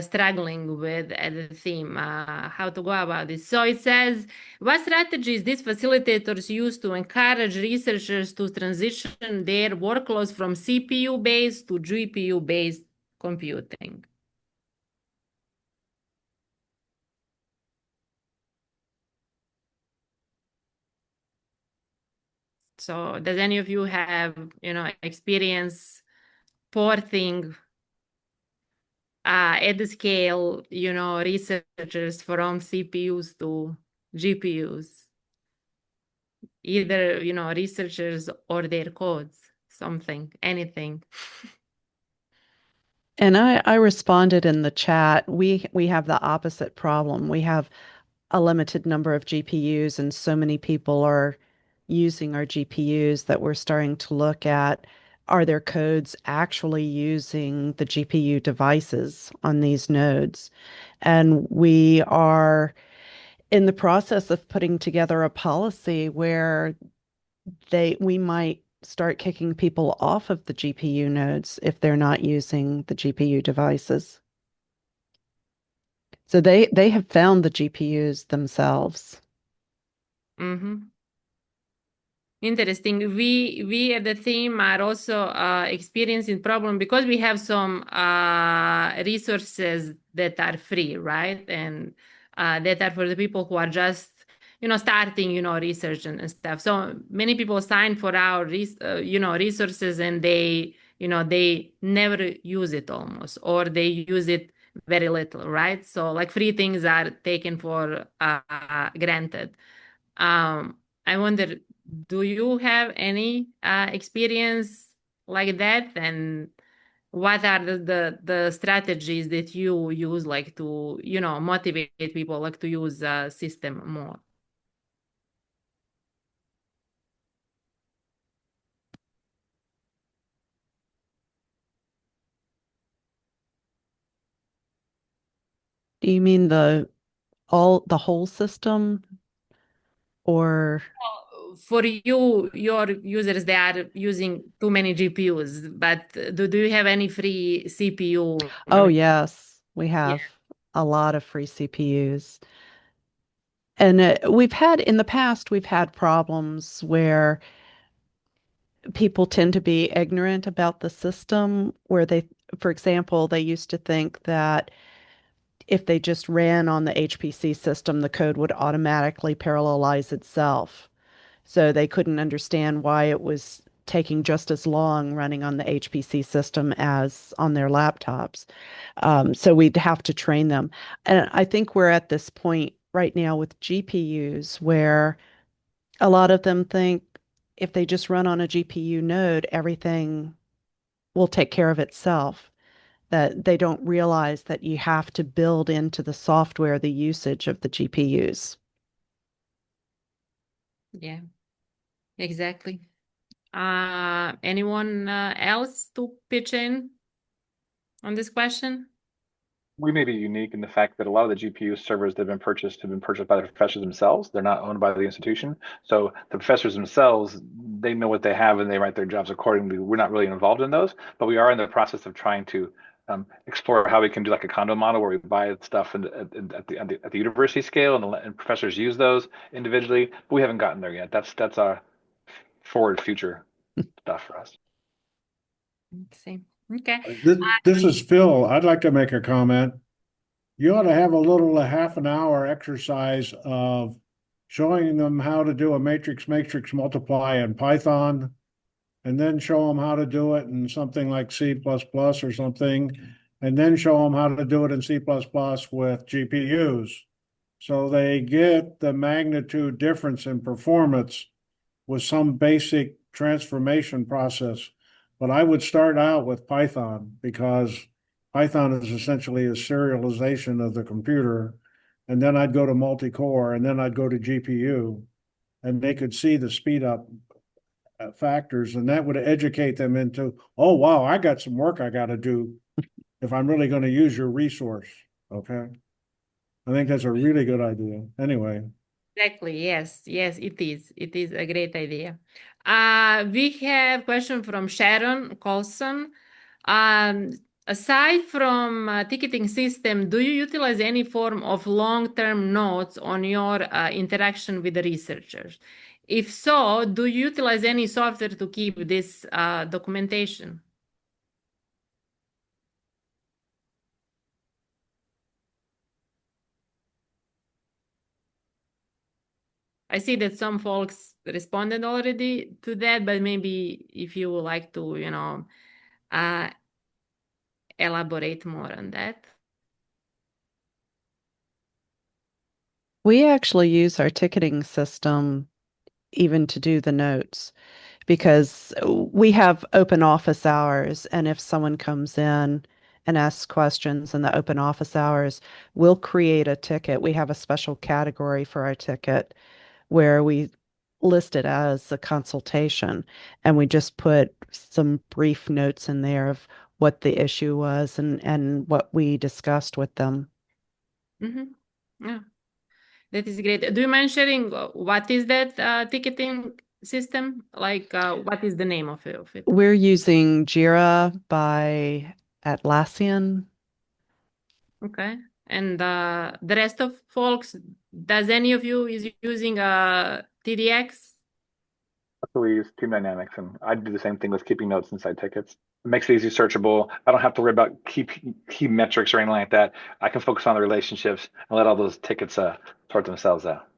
Speaker 1: struggling with at the theme, how to go about this. So it says, what strategies these facilitators use to encourage researchers to transition their workloads from CPU-based to GPU-based computing? So does any of you have, experience porting at the scale, researchers from CPUs to GPUs, either, researchers or their codes, something, anything.
Speaker 3: And I responded in the chat. We have the opposite problem. We have a limited number of GPUs, and so many people are using our GPUs that we're starting to look at, are their codes actually using the GPU devices on these nodes? And we are in the process of putting together a policy where we might start kicking people off of the GPU nodes if they're not using the GPU devices. So they have found the GPUs themselves.
Speaker 1: Mm-hmm. Interesting. We at the team are also experiencing problem because we have some resources that are free, right? And that are for the people who are just starting research and stuff. So many people sign for our resources, and they never use it almost, or they use it very little, right? So like free things are taken for granted. I wonder, do you have any experience like that? And what are the strategies that you use, like to, motivate people like to use a system more?
Speaker 3: Do you mean the whole system or
Speaker 1: For you, your users, they are using too many GPUs, but do you have any free CPU? I
Speaker 3: oh
Speaker 1: mean,
Speaker 3: yes, we
Speaker 1: yeah.
Speaker 3: have a lot of free CPUs. And in the past, we've had problems where people tend to be ignorant about the system, where for example, they used to think that if they just ran on the HPC system, the code would automatically parallelize itself. So they couldn't understand why it was taking just as long running on the HPC system as on their laptops. So we'd have to train them. And I think we're at this point right now with GPUs where a lot of them think if they just run on a GPU node, everything will take care of itself. That they don't realize that you have to build into the software the usage of the GPUs.
Speaker 1: Yeah, exactly. Anyone else to pitch in on this question?
Speaker 6: We may be unique in the fact that a lot of the GPU servers that have been purchased by the professors themselves. They're not owned by the institution. So the professors themselves, they know what they have and they write their jobs accordingly. We're not really involved in those, but we are in the process of trying to explore how we can do like a condo model where we buy stuff at the university scale and professors use those individually. But we haven't gotten there yet. That's our forward future stuff for us.
Speaker 1: Let's see. Okay.
Speaker 7: This is Phil. I'd like to make a comment. You ought to have a little a half an hour exercise of showing them how to do a matrix multiply in Python, and then show them how to do it in something like C++ or something, and then show them how to do it in C++ with GPUs. So they get the magnitude difference in performance with some basic transformation process. But I would start out with Python because Python is essentially a serialization of the computer. And then I'd go to multi-core, and then I'd go to GPU, and they could see the speed up factors, and that would educate them into, oh, wow, I got some work I got to do if I'm really going to use your resource. Okay. I think that's a really good idea. Anyway.
Speaker 1: Exactly. Yes. Yes, it is. It is a great idea. We have question from Sharon Colson. Um, Aside from ticketing system, do you utilize any form of long-term notes on your interaction with the researchers? If so, do you utilize any software to keep this documentation? I see that some folks responded already to that, but maybe if you would like to, uh, elaborate more on that.
Speaker 3: We actually use our ticketing system even to do the notes because we have open office hours. And if someone comes in and asks questions in the open office hours, we'll create a ticket. We have a special category for our ticket where we listed as a consultation, and we just put some brief notes in there of what the issue was and what we discussed with them.
Speaker 1: Yeah, that is great. Do you mind sharing what is that ticketing system? Like, what is the name of it?
Speaker 3: We're using Jira by Atlassian.
Speaker 1: Okay. And the rest of folks, does any of you is using TDX?
Speaker 6: We use Team Dynamics, and I do the same thing with keeping notes inside tickets. It makes it easy searchable. I don't have to worry about key metrics or anything like that. I can focus on the relationships and let all those tickets sort themselves out.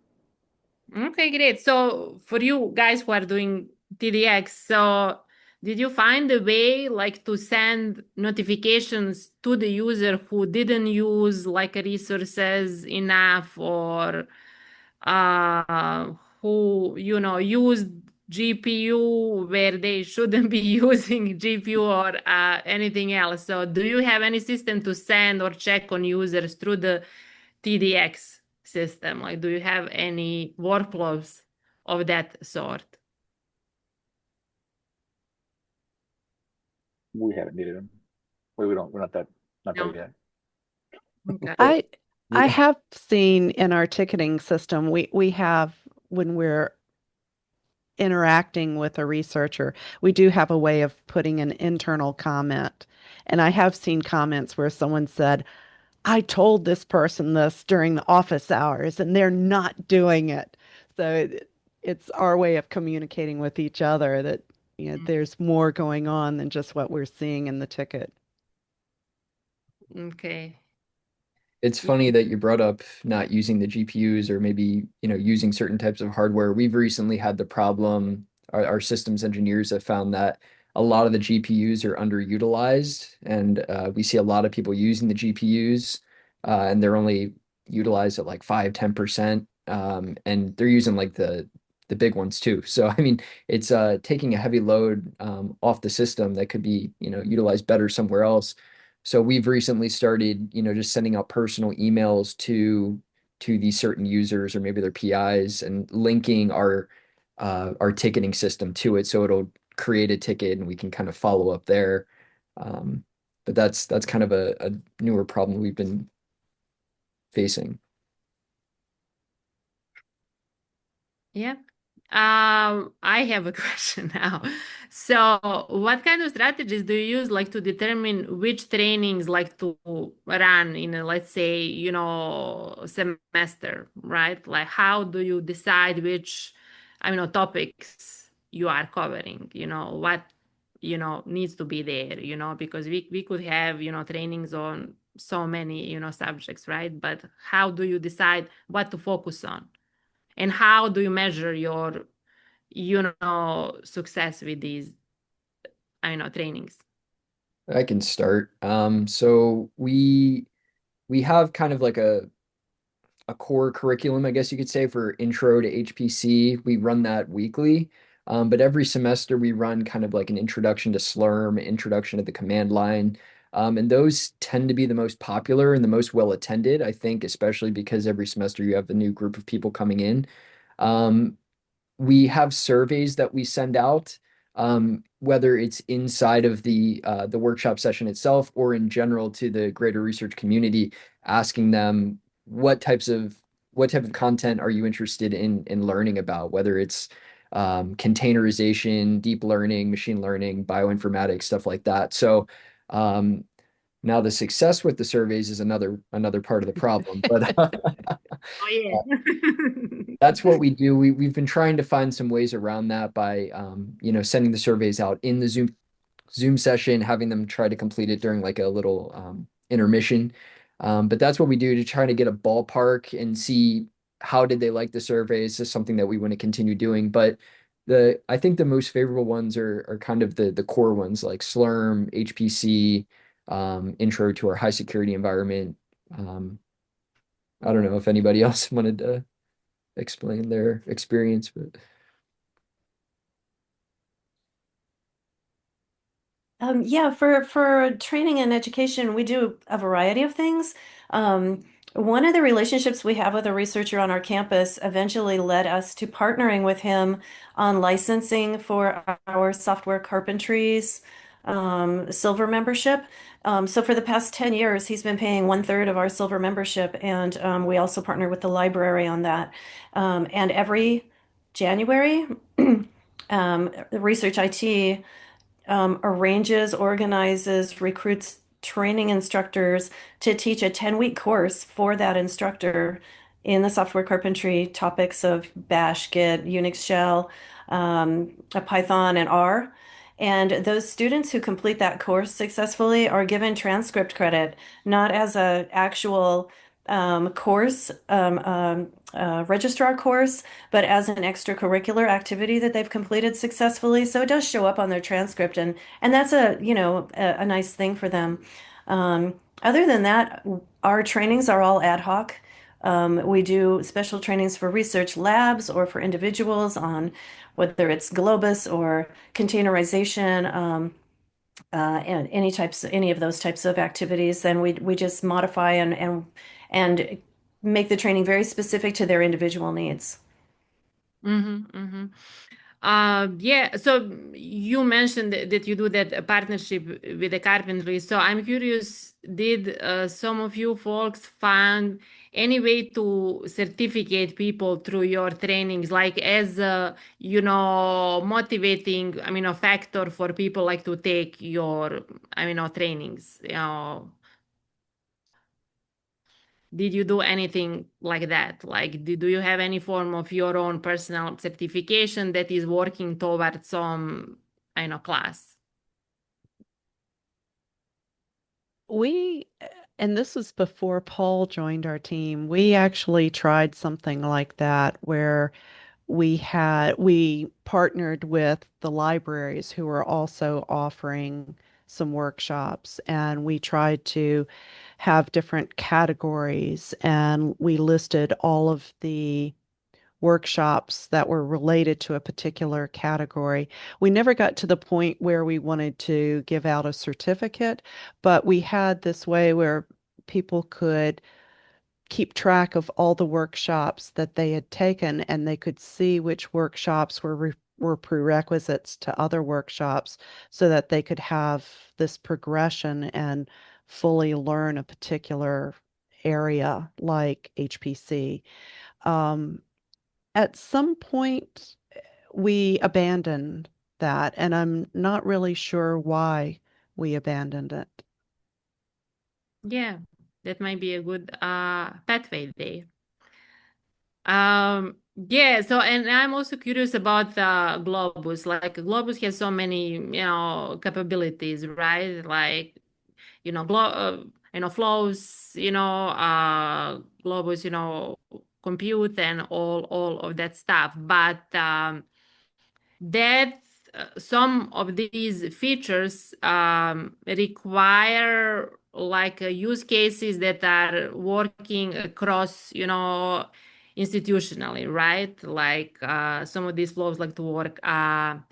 Speaker 1: Okay, great. So for you guys who are doing TDX, so did you find a way like to send notifications to the user who didn't use like resources enough or uh, who, used GPU where they shouldn't be using GPU or anything else? So do you have any system to send or check on users through the TDX system? Like, do you have any workflows of that sort?
Speaker 6: We haven't needed them. We don't. We're not there
Speaker 1: No.
Speaker 6: yet.
Speaker 1: Okay.
Speaker 3: I have seen in our ticketing system, we have when we're interacting with a researcher, we do have a way of putting an internal comment. And I have seen comments where someone said, I told this person this during the office hours, and they're not doing it. So it's our way of communicating with each other that there's more going on than just what we're seeing in the ticket.
Speaker 1: Okay.
Speaker 5: It's funny that you brought up not using the GPUs or maybe, using certain types of hardware. We've recently had the problem, our systems engineers have found that a lot of the GPUs are underutilized, and we see a lot of people using the GPUs, and they're only utilized at like 5-10%, and they're using like the big ones too. So I mean, it's taking a heavy load off the system that could be, utilized better somewhere else. So we've recently started, just sending out personal emails to these certain users or maybe their PIs and linking our ticketing system to it, so it'll create a ticket and we can kind of follow up there. But that's kind of a newer problem we've been facing.
Speaker 1: Yeah. I have a question now. So, what kind of strategies do you use like to determine which trainings like to run in a, let's say, semester, right? Like how do you decide which, topics you are covering, what, needs to be there, because we could have, trainings on so many, subjects, right? But how do you decide what to focus on? And how do you measure your, success with these, trainings?
Speaker 5: I can start. So we have kind of like a core curriculum, I guess you could say, for intro to HPC. We run that weekly. But every semester we run kind of like an introduction to Slurm, introduction to the command line. And those tend to be the most popular and the most well attended, I think, especially because every semester you have a new group of people coming in. Um, we have surveys that we send out, whether it's inside of the workshop session itself or in general to the greater research community, asking them what type of content are you interested in learning about, whether it's containerization, deep learning, machine learning, bioinformatics, stuff like that. So um, now the success with the surveys is another part of the problem, but
Speaker 1: Oh, yeah.
Speaker 5: that's what we do. We've been trying to find some ways around that by sending the surveys out in the Zoom session, having them try to complete it during like a little intermission. But that's what we do to try to get a ballpark and see how did they like the survey. Is this something that we want to continue doing? But I think the most favorable ones are kind of the core ones like Slurm, HPC, intro to our high security environment. Um, I don't know if anybody else wanted to explain their experience, but
Speaker 2: Yeah, for training and education, we do a variety of things. One of the relationships we have with a researcher on our campus eventually led us to partnering with him on licensing for our software carpentries silver membership. So for the past 10 years, he's been paying 1/3 of our silver membership, and we also partner with the library on that. And every January, the Research IT arranges, organizes, recruits training instructors to teach a 10-week course for that instructor in the software carpentry topics of Bash, Git, Unix shell, Python, and R. And those students who complete that course successfully are given transcript credit, not as a actual course, registrar course, but as an extracurricular activity that they've completed successfully. So it does show up on their transcript, and that's a nice thing for them. Other than that, our trainings are all ad hoc. We do special trainings for research labs or for individuals on whether it's Globus or containerization, and any of those types of activities. Then we just modify and make the training very specific to their individual needs.
Speaker 1: Mm-hmm, mm-hmm. Yeah, so you mentioned that you do that partnership with the carpentry. So I'm curious, did some of you folks find any way to certificate people through your trainings, like as motivating, a factor for people like to take your, trainings, Did you do anything like that? Like, do you have any form of your own personal certification that is working towards some, class?
Speaker 3: We, and this was before Paul joined our team, we actually tried something like that where we partnered with the libraries who were also offering some workshops, and we tried to have different categories, and we listed all of the workshops that were related to a particular category. We never got to the point where we wanted to give out a certificate, but we had this way where people could keep track of all the workshops that they had taken, and they could see which workshops were prerequisites to other workshops, so that they could have this progression and fully learn a particular area like HPC. Um, at some point, we abandoned that, and I'm not really sure why we abandoned it.
Speaker 1: Yeah, that might be a good pathway there. Yeah, so and I'm also curious about Globus. Like Globus has so many, capabilities, right? Like, flows, Globus, compute and all of that stuff. But that some of these features require like use cases that are working across, institutionally, right? Like some of these flows like to work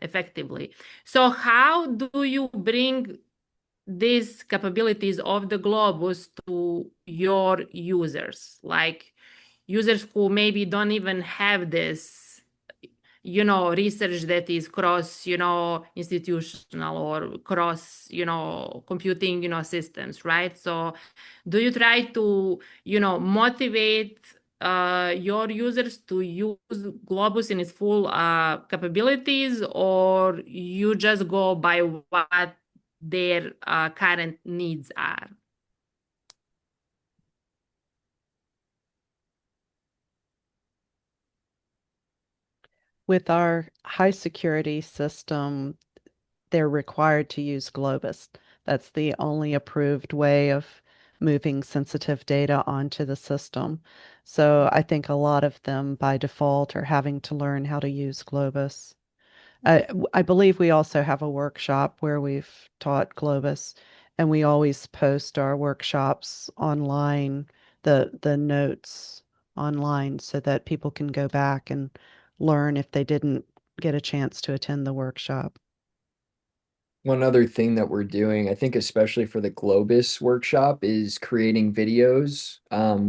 Speaker 1: effectively. So how do you bring these capabilities of the Globus to your users, like users who maybe don't even have this, research that is cross, institutional or cross, computing, systems, right? So do you try to, motivate your users to use Globus in its full capabilities, or you just go by what their current needs are?
Speaker 3: With our high security system, they're required to use Globus. That's the only approved way of moving sensitive data onto the system. So I think a lot of them by default are having to learn how to use Globus. I believe we also have a workshop where we've taught Globus, and we always post our workshops online, the notes online, so that people can go back and learn if they didn't get a chance to attend the workshop.
Speaker 5: One other thing that we're doing, I think especially for the Globus workshop, is creating videos.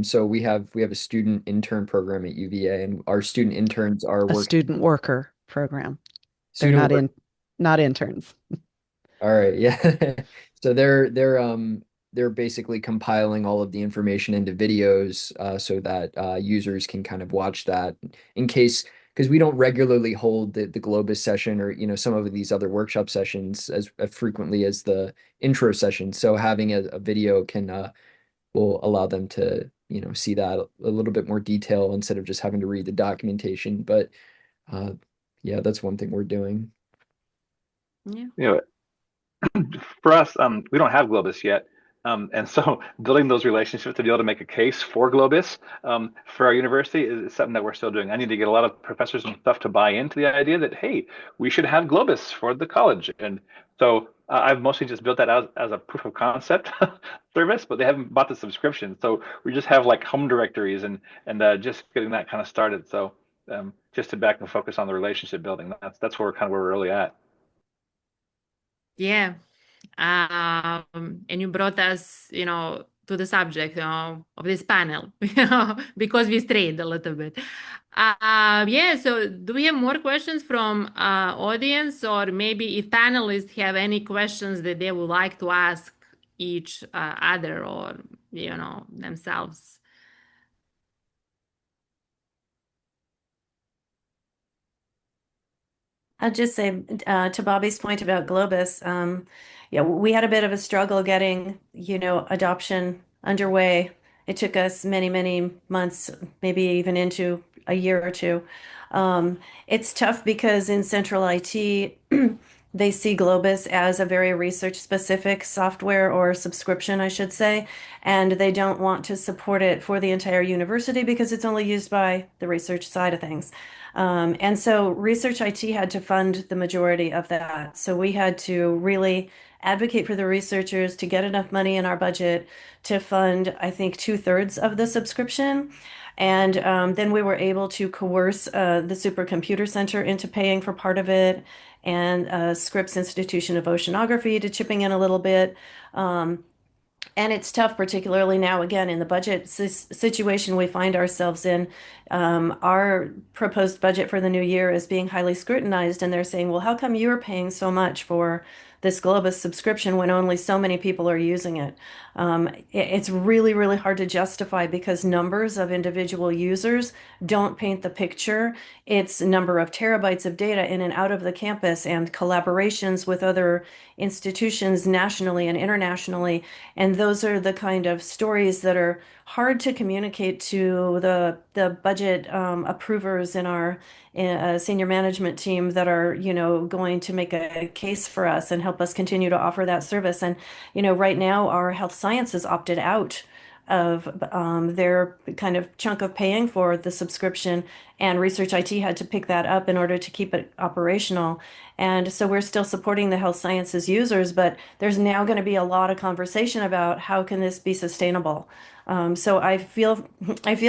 Speaker 5: So we have a student intern program at UVA, and our student interns are
Speaker 3: A
Speaker 5: working
Speaker 3: student worker program. They're
Speaker 5: student work.
Speaker 3: not interns.
Speaker 5: All right, yeah. So they're basically compiling all of the information into videos so that users can kind of watch that in case because we don't regularly hold the Globus session or some of these other workshop sessions as frequently as the intro session. So having a video can will allow them to see that a little bit more detail instead of just having to read the documentation. But uh, yeah, that's one thing we're doing.
Speaker 1: Yeah.
Speaker 6: You know, for us, we don't have Globus yet. And so building those relationships to be able to make a case for Globus for our university is something that we're still doing. I need to get a lot of professors and stuff to buy into the idea that, hey, we should have Globus for the college. And so I've mostly just built that out as a proof of concept service, but they haven't bought the subscription. So we just have like home directories and just getting that kind of started. So just to back and focus on the relationship building, that's where we're really at.
Speaker 1: Yeah. And you brought us, to the subject, of this panel, because we strayed a little bit. Yeah, so do we have more questions from audience, or maybe if panelists have any questions that they would like to ask each other or, themselves?
Speaker 2: I'd just say to Bobby's point about Globus, yeah, we had a bit of a struggle getting, adoption underway. It took us many, many months, maybe even into a year or two. It's tough because in central IT, they see Globus as a very research-specific software or subscription, I should say, and they don't want to support it for the entire university because it's only used by the research side of things. And so Research IT had to fund the majority of that. So we had to really advocate for the researchers to get enough money in our budget to fund, I think, 2/3 of the subscription. And then we were able to coerce the Supercomputer Center into paying for part of it, and Scripps Institution of Oceanography to chipping in a little bit. And it's tough, particularly now, again, in the budget situation we find ourselves in. Our proposed budget for the new year is being highly scrutinized, and they're saying, well, how come you're paying so much for this Globus subscription when only so many people are using it? It's really, really hard to justify because numbers of individual users don't paint the picture. It's number of terabytes of data in and out of the campus and collaborations with other institutions nationally and internationally. And those are the kind of stories that are hard to communicate to the budget approvers in our senior management team that are, going to make a case for us and help us continue to offer that service. And, right now our health sciences opted out of their kind of chunk of paying for the subscription, and Research IT had to pick that up in order to keep it operational. And so we're still supporting the health sciences users, but there's now going to be a lot of conversation about how can this be sustainable. So I feel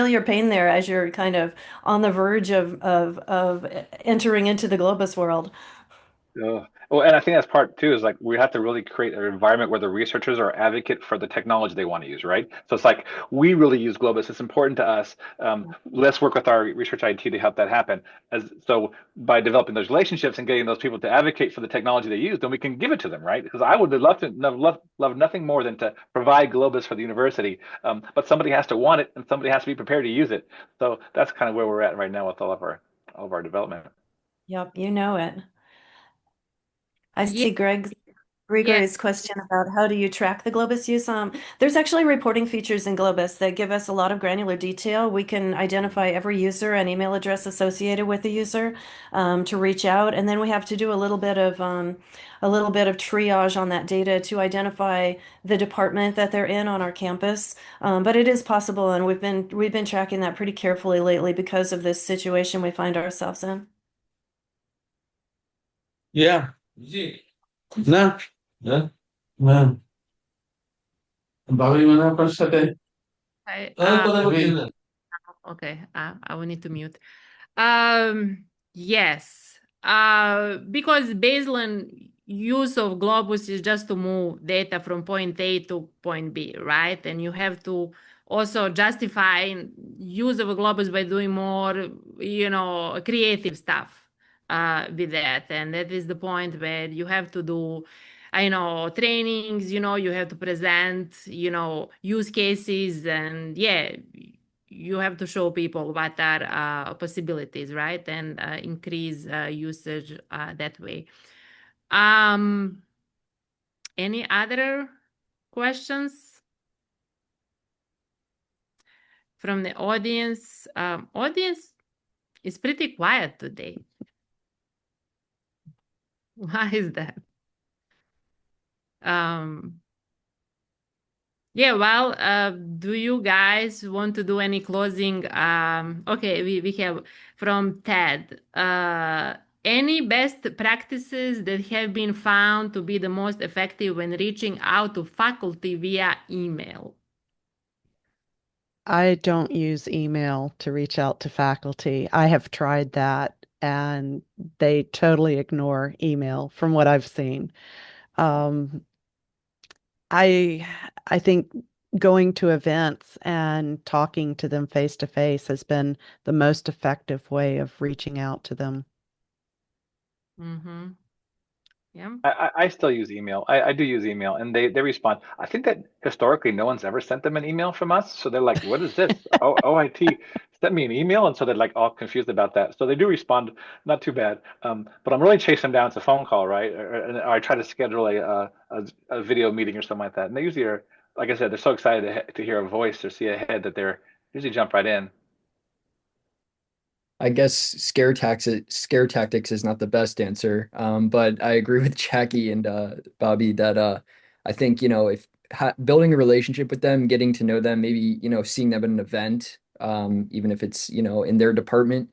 Speaker 2: your pain there as you're kind of on the verge of entering into the Globus world.
Speaker 6: Well, and I think that's part too is like we have to really create an environment where the researchers are advocate for the technology they want to use, right? So it's like we really use Globus. It's important to us. Let's work with our research IT to help that happen. So by developing those relationships and getting those people to advocate for the technology they use, then we can give it to them, right? Because I would love nothing more than to provide Globus for the university. But somebody has to want it and somebody has to be prepared to use it. So that's kind of where we're at right now with all of our development.
Speaker 2: Yep, you know it. I
Speaker 1: Yeah,
Speaker 2: see
Speaker 1: yeah.
Speaker 2: Grigory's question about how do you track the Globus use. There's actually reporting features in Globus that give us a lot of granular detail. We can identify every user and email address associated with the user to reach out, and then we have to do a little bit of triage on that data to identify the department that they're in on our campus. But it is possible, and we've been tracking that pretty carefully lately because of this situation we find ourselves in.
Speaker 8: Yeah. No. No. No. Bawi mana apa saja?
Speaker 1: I,
Speaker 8: Kalau begini.
Speaker 1: okay, I will need to mute. Yes, because baseline, use of Globus is just to move data from point A to point B, right? And you have to also justify use of a Globus by doing more, creative stuff with that. And that is the point where you have to do, trainings, you have to present, use cases, and yeah, you have to show people what are possibilities, right? And increase usage that way. Any other questions from the audience? Audience is pretty quiet today. Why is that? Yeah, well, do you guys want to do any closing? Okay, we have from Ted. Any best practices that have been found to be the most effective when reaching out to faculty via email?
Speaker 3: I don't use email to reach out to faculty. I have tried that and they totally ignore email from what I've seen. Um, I I think going to events and talking to them face to face has been the most effective way of reaching out to them.
Speaker 1: Mm-hmm. Yeah.
Speaker 6: I still use email. I do use email, and they respond. I think that historically no one's ever sent them an email from us, so they're like, "What is this? Oh, OIT sent me an email," and so they're like all confused about that. So they do respond, not too bad. But I'm really chasing them down. It's a phone call, right? Or I try to schedule a video meeting or something like that, and they usually are, like I said, they're so excited to hear a voice or see a head that they're usually jump right in.
Speaker 5: I guess scare tactics is not the best answer. But I agree with Jackie and Bobby that I think, if building a relationship with them, getting to know them, maybe, seeing them at an event, even if it's, in their department,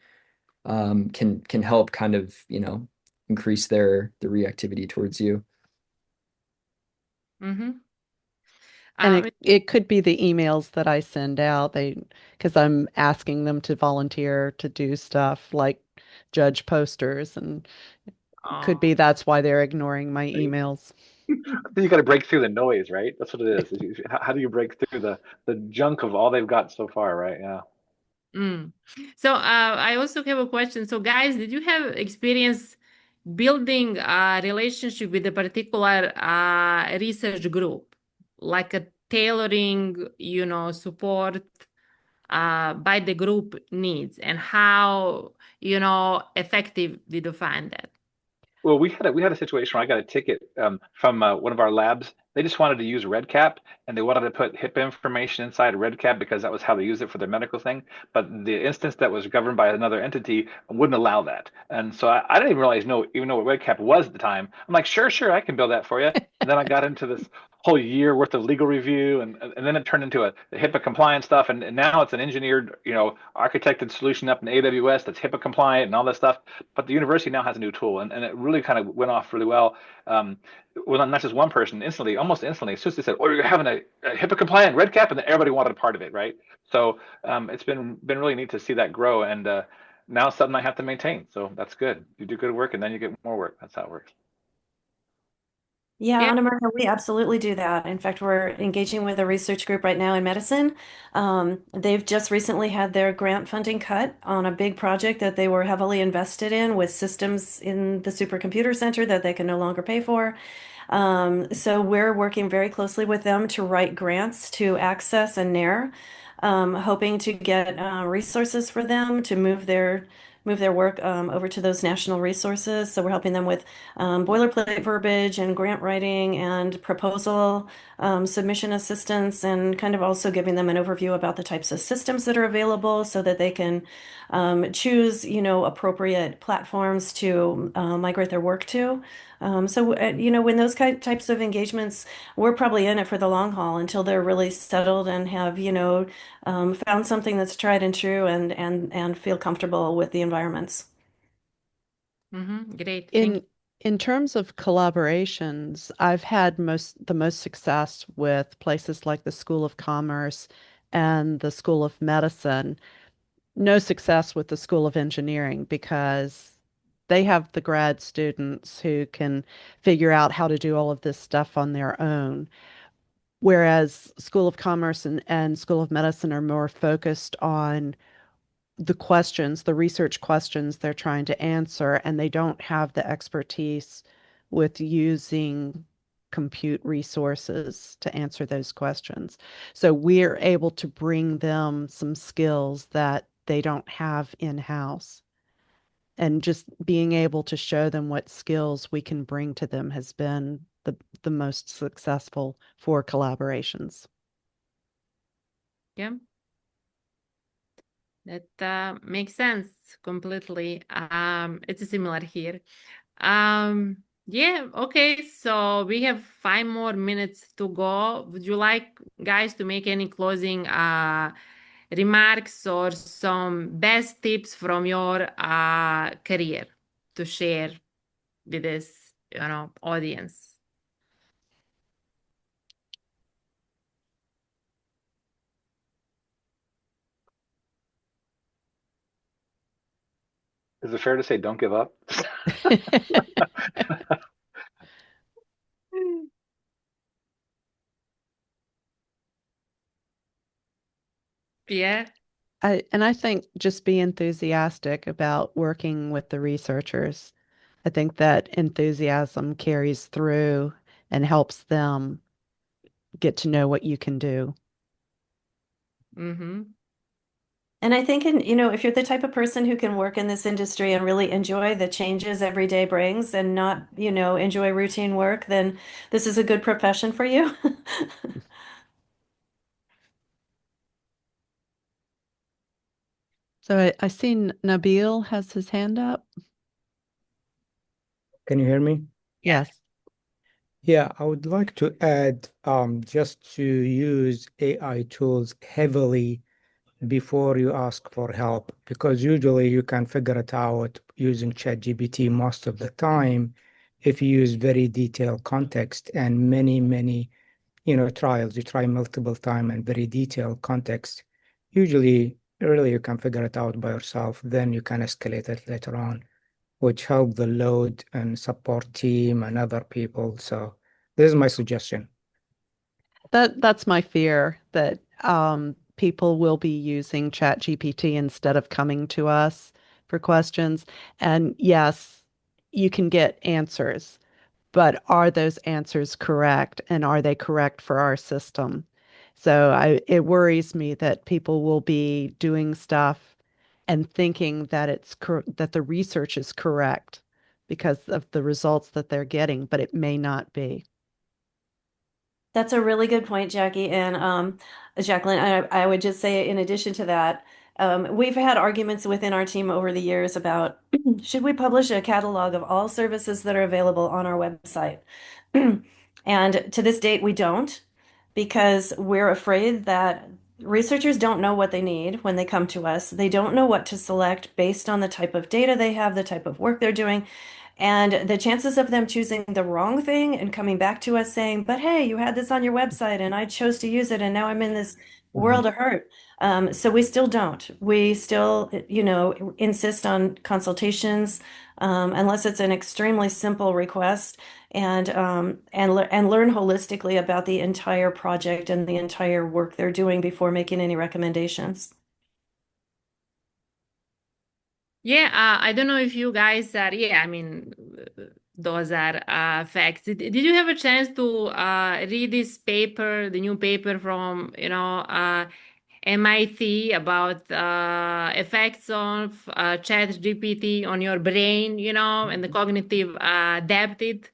Speaker 5: can help kind of, increase the reactivity towards you.
Speaker 1: Mm-hmm.
Speaker 3: And it could be the emails that I send out, because I'm asking them to volunteer to do stuff like judge posters, and could be that's why they're ignoring my emails.
Speaker 6: Then you got to break through the noise, right? That's what it is. How do you break through the junk of all they've got so far, right? Yeah.
Speaker 1: So I also have a question. So guys, did you have experience building a relationship with a particular research group, like a tailoring, support by the group needs, and how, effective did you find that?
Speaker 6: Well, we had a situation where I got a ticket from one of our labs. They just wanted to use RedCap, and they wanted to put HIPAA information inside RedCap because that was how they use it for their medical thing. But the instance that was governed by another entity wouldn't allow that. And so I didn't even realize even know what RedCap was at the time. I'm like, sure, I can build that for you. And then I got into this whole year worth of legal review, and then it turned into a HIPAA compliant stuff, and now it's an engineered, architected solution up in AWS that's HIPAA compliant and all that stuff. But the university now has a new tool, and it really kind of went off really well. Well, not just one person, almost instantly, as soon as they said, "Oh, you're having a HIPAA compliant RedCap," and then everybody wanted a part of it, right? So it's been really neat to see that grow, and now it's something I have to maintain. So that's good. You do good work, and then you get more work. That's how it works.
Speaker 2: Yeah,
Speaker 1: Yeah.
Speaker 2: Anna Maria, we absolutely do that. In fact, we're engaging with a research group right now in medicine. They've just recently had their grant funding cut on a big project that they were heavily invested in with systems in the supercomputer center that they can no longer pay for. So we're working very closely with them to write grants to Access and NAIR, hoping to get resources for them to move their work over to those national resources. So we're helping them with boilerplate verbiage and grant writing and proposal submission assistance, and kind of also giving them an overview about the types of systems that are available so that they can choose, appropriate platforms to migrate their work to. When those types of engagements, we're probably in it for the long haul until they're really settled and have, found something that's tried and true, and feel comfortable with the environments.
Speaker 1: Great. Thank
Speaker 3: In
Speaker 1: you.
Speaker 3: in terms of collaborations, I've had the most success with places like the School of Commerce and the School of Medicine. No success with the School of Engineering because they have the grad students who can figure out how to do all of this stuff on their own. Whereas School of Commerce and School of Medicine are more focused on the questions, the research questions they're trying to answer, and they don't have the expertise with using compute resources to answer those questions. So we're able to bring them some skills that they don't have in-house. And just being able to show them what skills we can bring to them has been the most successful for collaborations.
Speaker 1: Yeah, that makes sense completely. It's similar here. Yeah, okay, so we have 5 more minutes to go. Would you like guys to make any closing remarks or some best tips from your career to share with this, audience?
Speaker 6: Is it fair to say don't give up?
Speaker 1: Yeah.
Speaker 3: I think just be enthusiastic about working with the researchers. I think that enthusiasm carries through and helps them get to know what you can do.
Speaker 1: Mm-hmm.
Speaker 2: And I think, if you're the type of person who can work in this industry and really enjoy the changes every day brings and not, enjoy routine work, then this is a good profession for you.
Speaker 3: So I see Nabil has his hand up.
Speaker 9: Can you hear me?
Speaker 3: Yes.
Speaker 9: Yeah, I would like to add just to use AI tools heavily before you ask for help, because usually you can figure it out using ChatGPT most of the time if you use very detailed context and many, trials. You try multiple time and very detailed context. Usually, really you can figure it out by yourself, then you can escalate it later on, which help the load and support team and other people. So this is my suggestion.
Speaker 3: That's my fear that people will be using ChatGPT instead of coming to us for questions. And yes, you can get answers, but are those answers correct? And are they correct for our system? So it worries me that people will be doing stuff and thinking that that the research is correct because of the results that they're getting, but it may not be.
Speaker 2: That's a really good point, Jackie. And Jacqueline, I would just say, in addition to that, we've had arguments within our team over the years about should we publish a catalog of all services that are available on our website? And to this date, we don't, because we're afraid that researchers don't know what they need when they come to us. They don't know what to select based on the type of data they have, the type of work they're doing. And the chances of them choosing the wrong thing and coming back to us saying, but hey, you had this on your website and I chose to use it and now I'm in this world of hurt. So we still don't. We still, insist on consultations, unless it's an extremely simple request, and learn holistically about the entire project and the entire work they're doing before making any recommendations.
Speaker 1: Yeah, I don't know if you guys are, yeah, I mean, those are facts. Did you have a chance to read this paper, the new paper from, MIT about effects of ChatGPT on your brain, and the cognitive depth it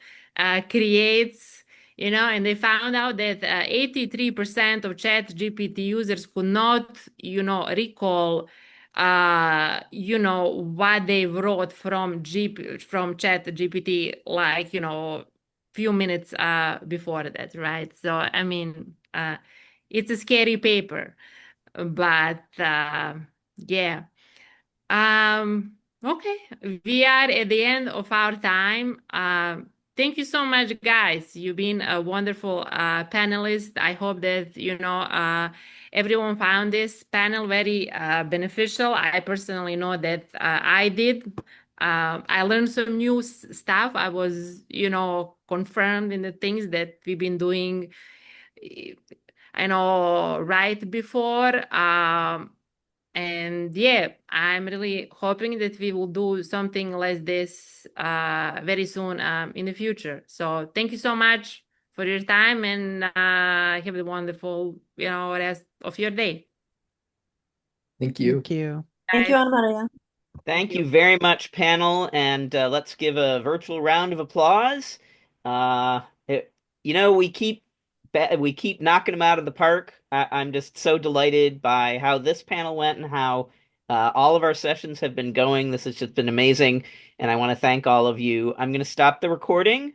Speaker 1: creates, and they found out that 83% of ChatGPT users could not, recall what they wrote from Chat GPT, like, few minutes before that, right? So I mean, it's a scary paper, but yeah. Okay, we are at the end of our time. Thank you so much, guys. You've been a wonderful panelist. I hope that everyone found this panel very beneficial. I personally know that I did. I learned some new stuff. I was, confirmed in the things that we've been doing, right before. And yeah, I'm really hoping that we will do something like this very soon in the future. So thank you so much for your time, and have a wonderful, rest of your day.
Speaker 5: Thank you.
Speaker 3: Thank you.
Speaker 2: Thank you, Ana Maria.
Speaker 10: Thank you very much, panel, and let's give a virtual round of applause. Uh, it, we keep knocking them out of the park. I'm just so delighted by how this panel went and how all of our sessions have been going. This has just been amazing, and I want to thank all of you. I'm going to stop the recording.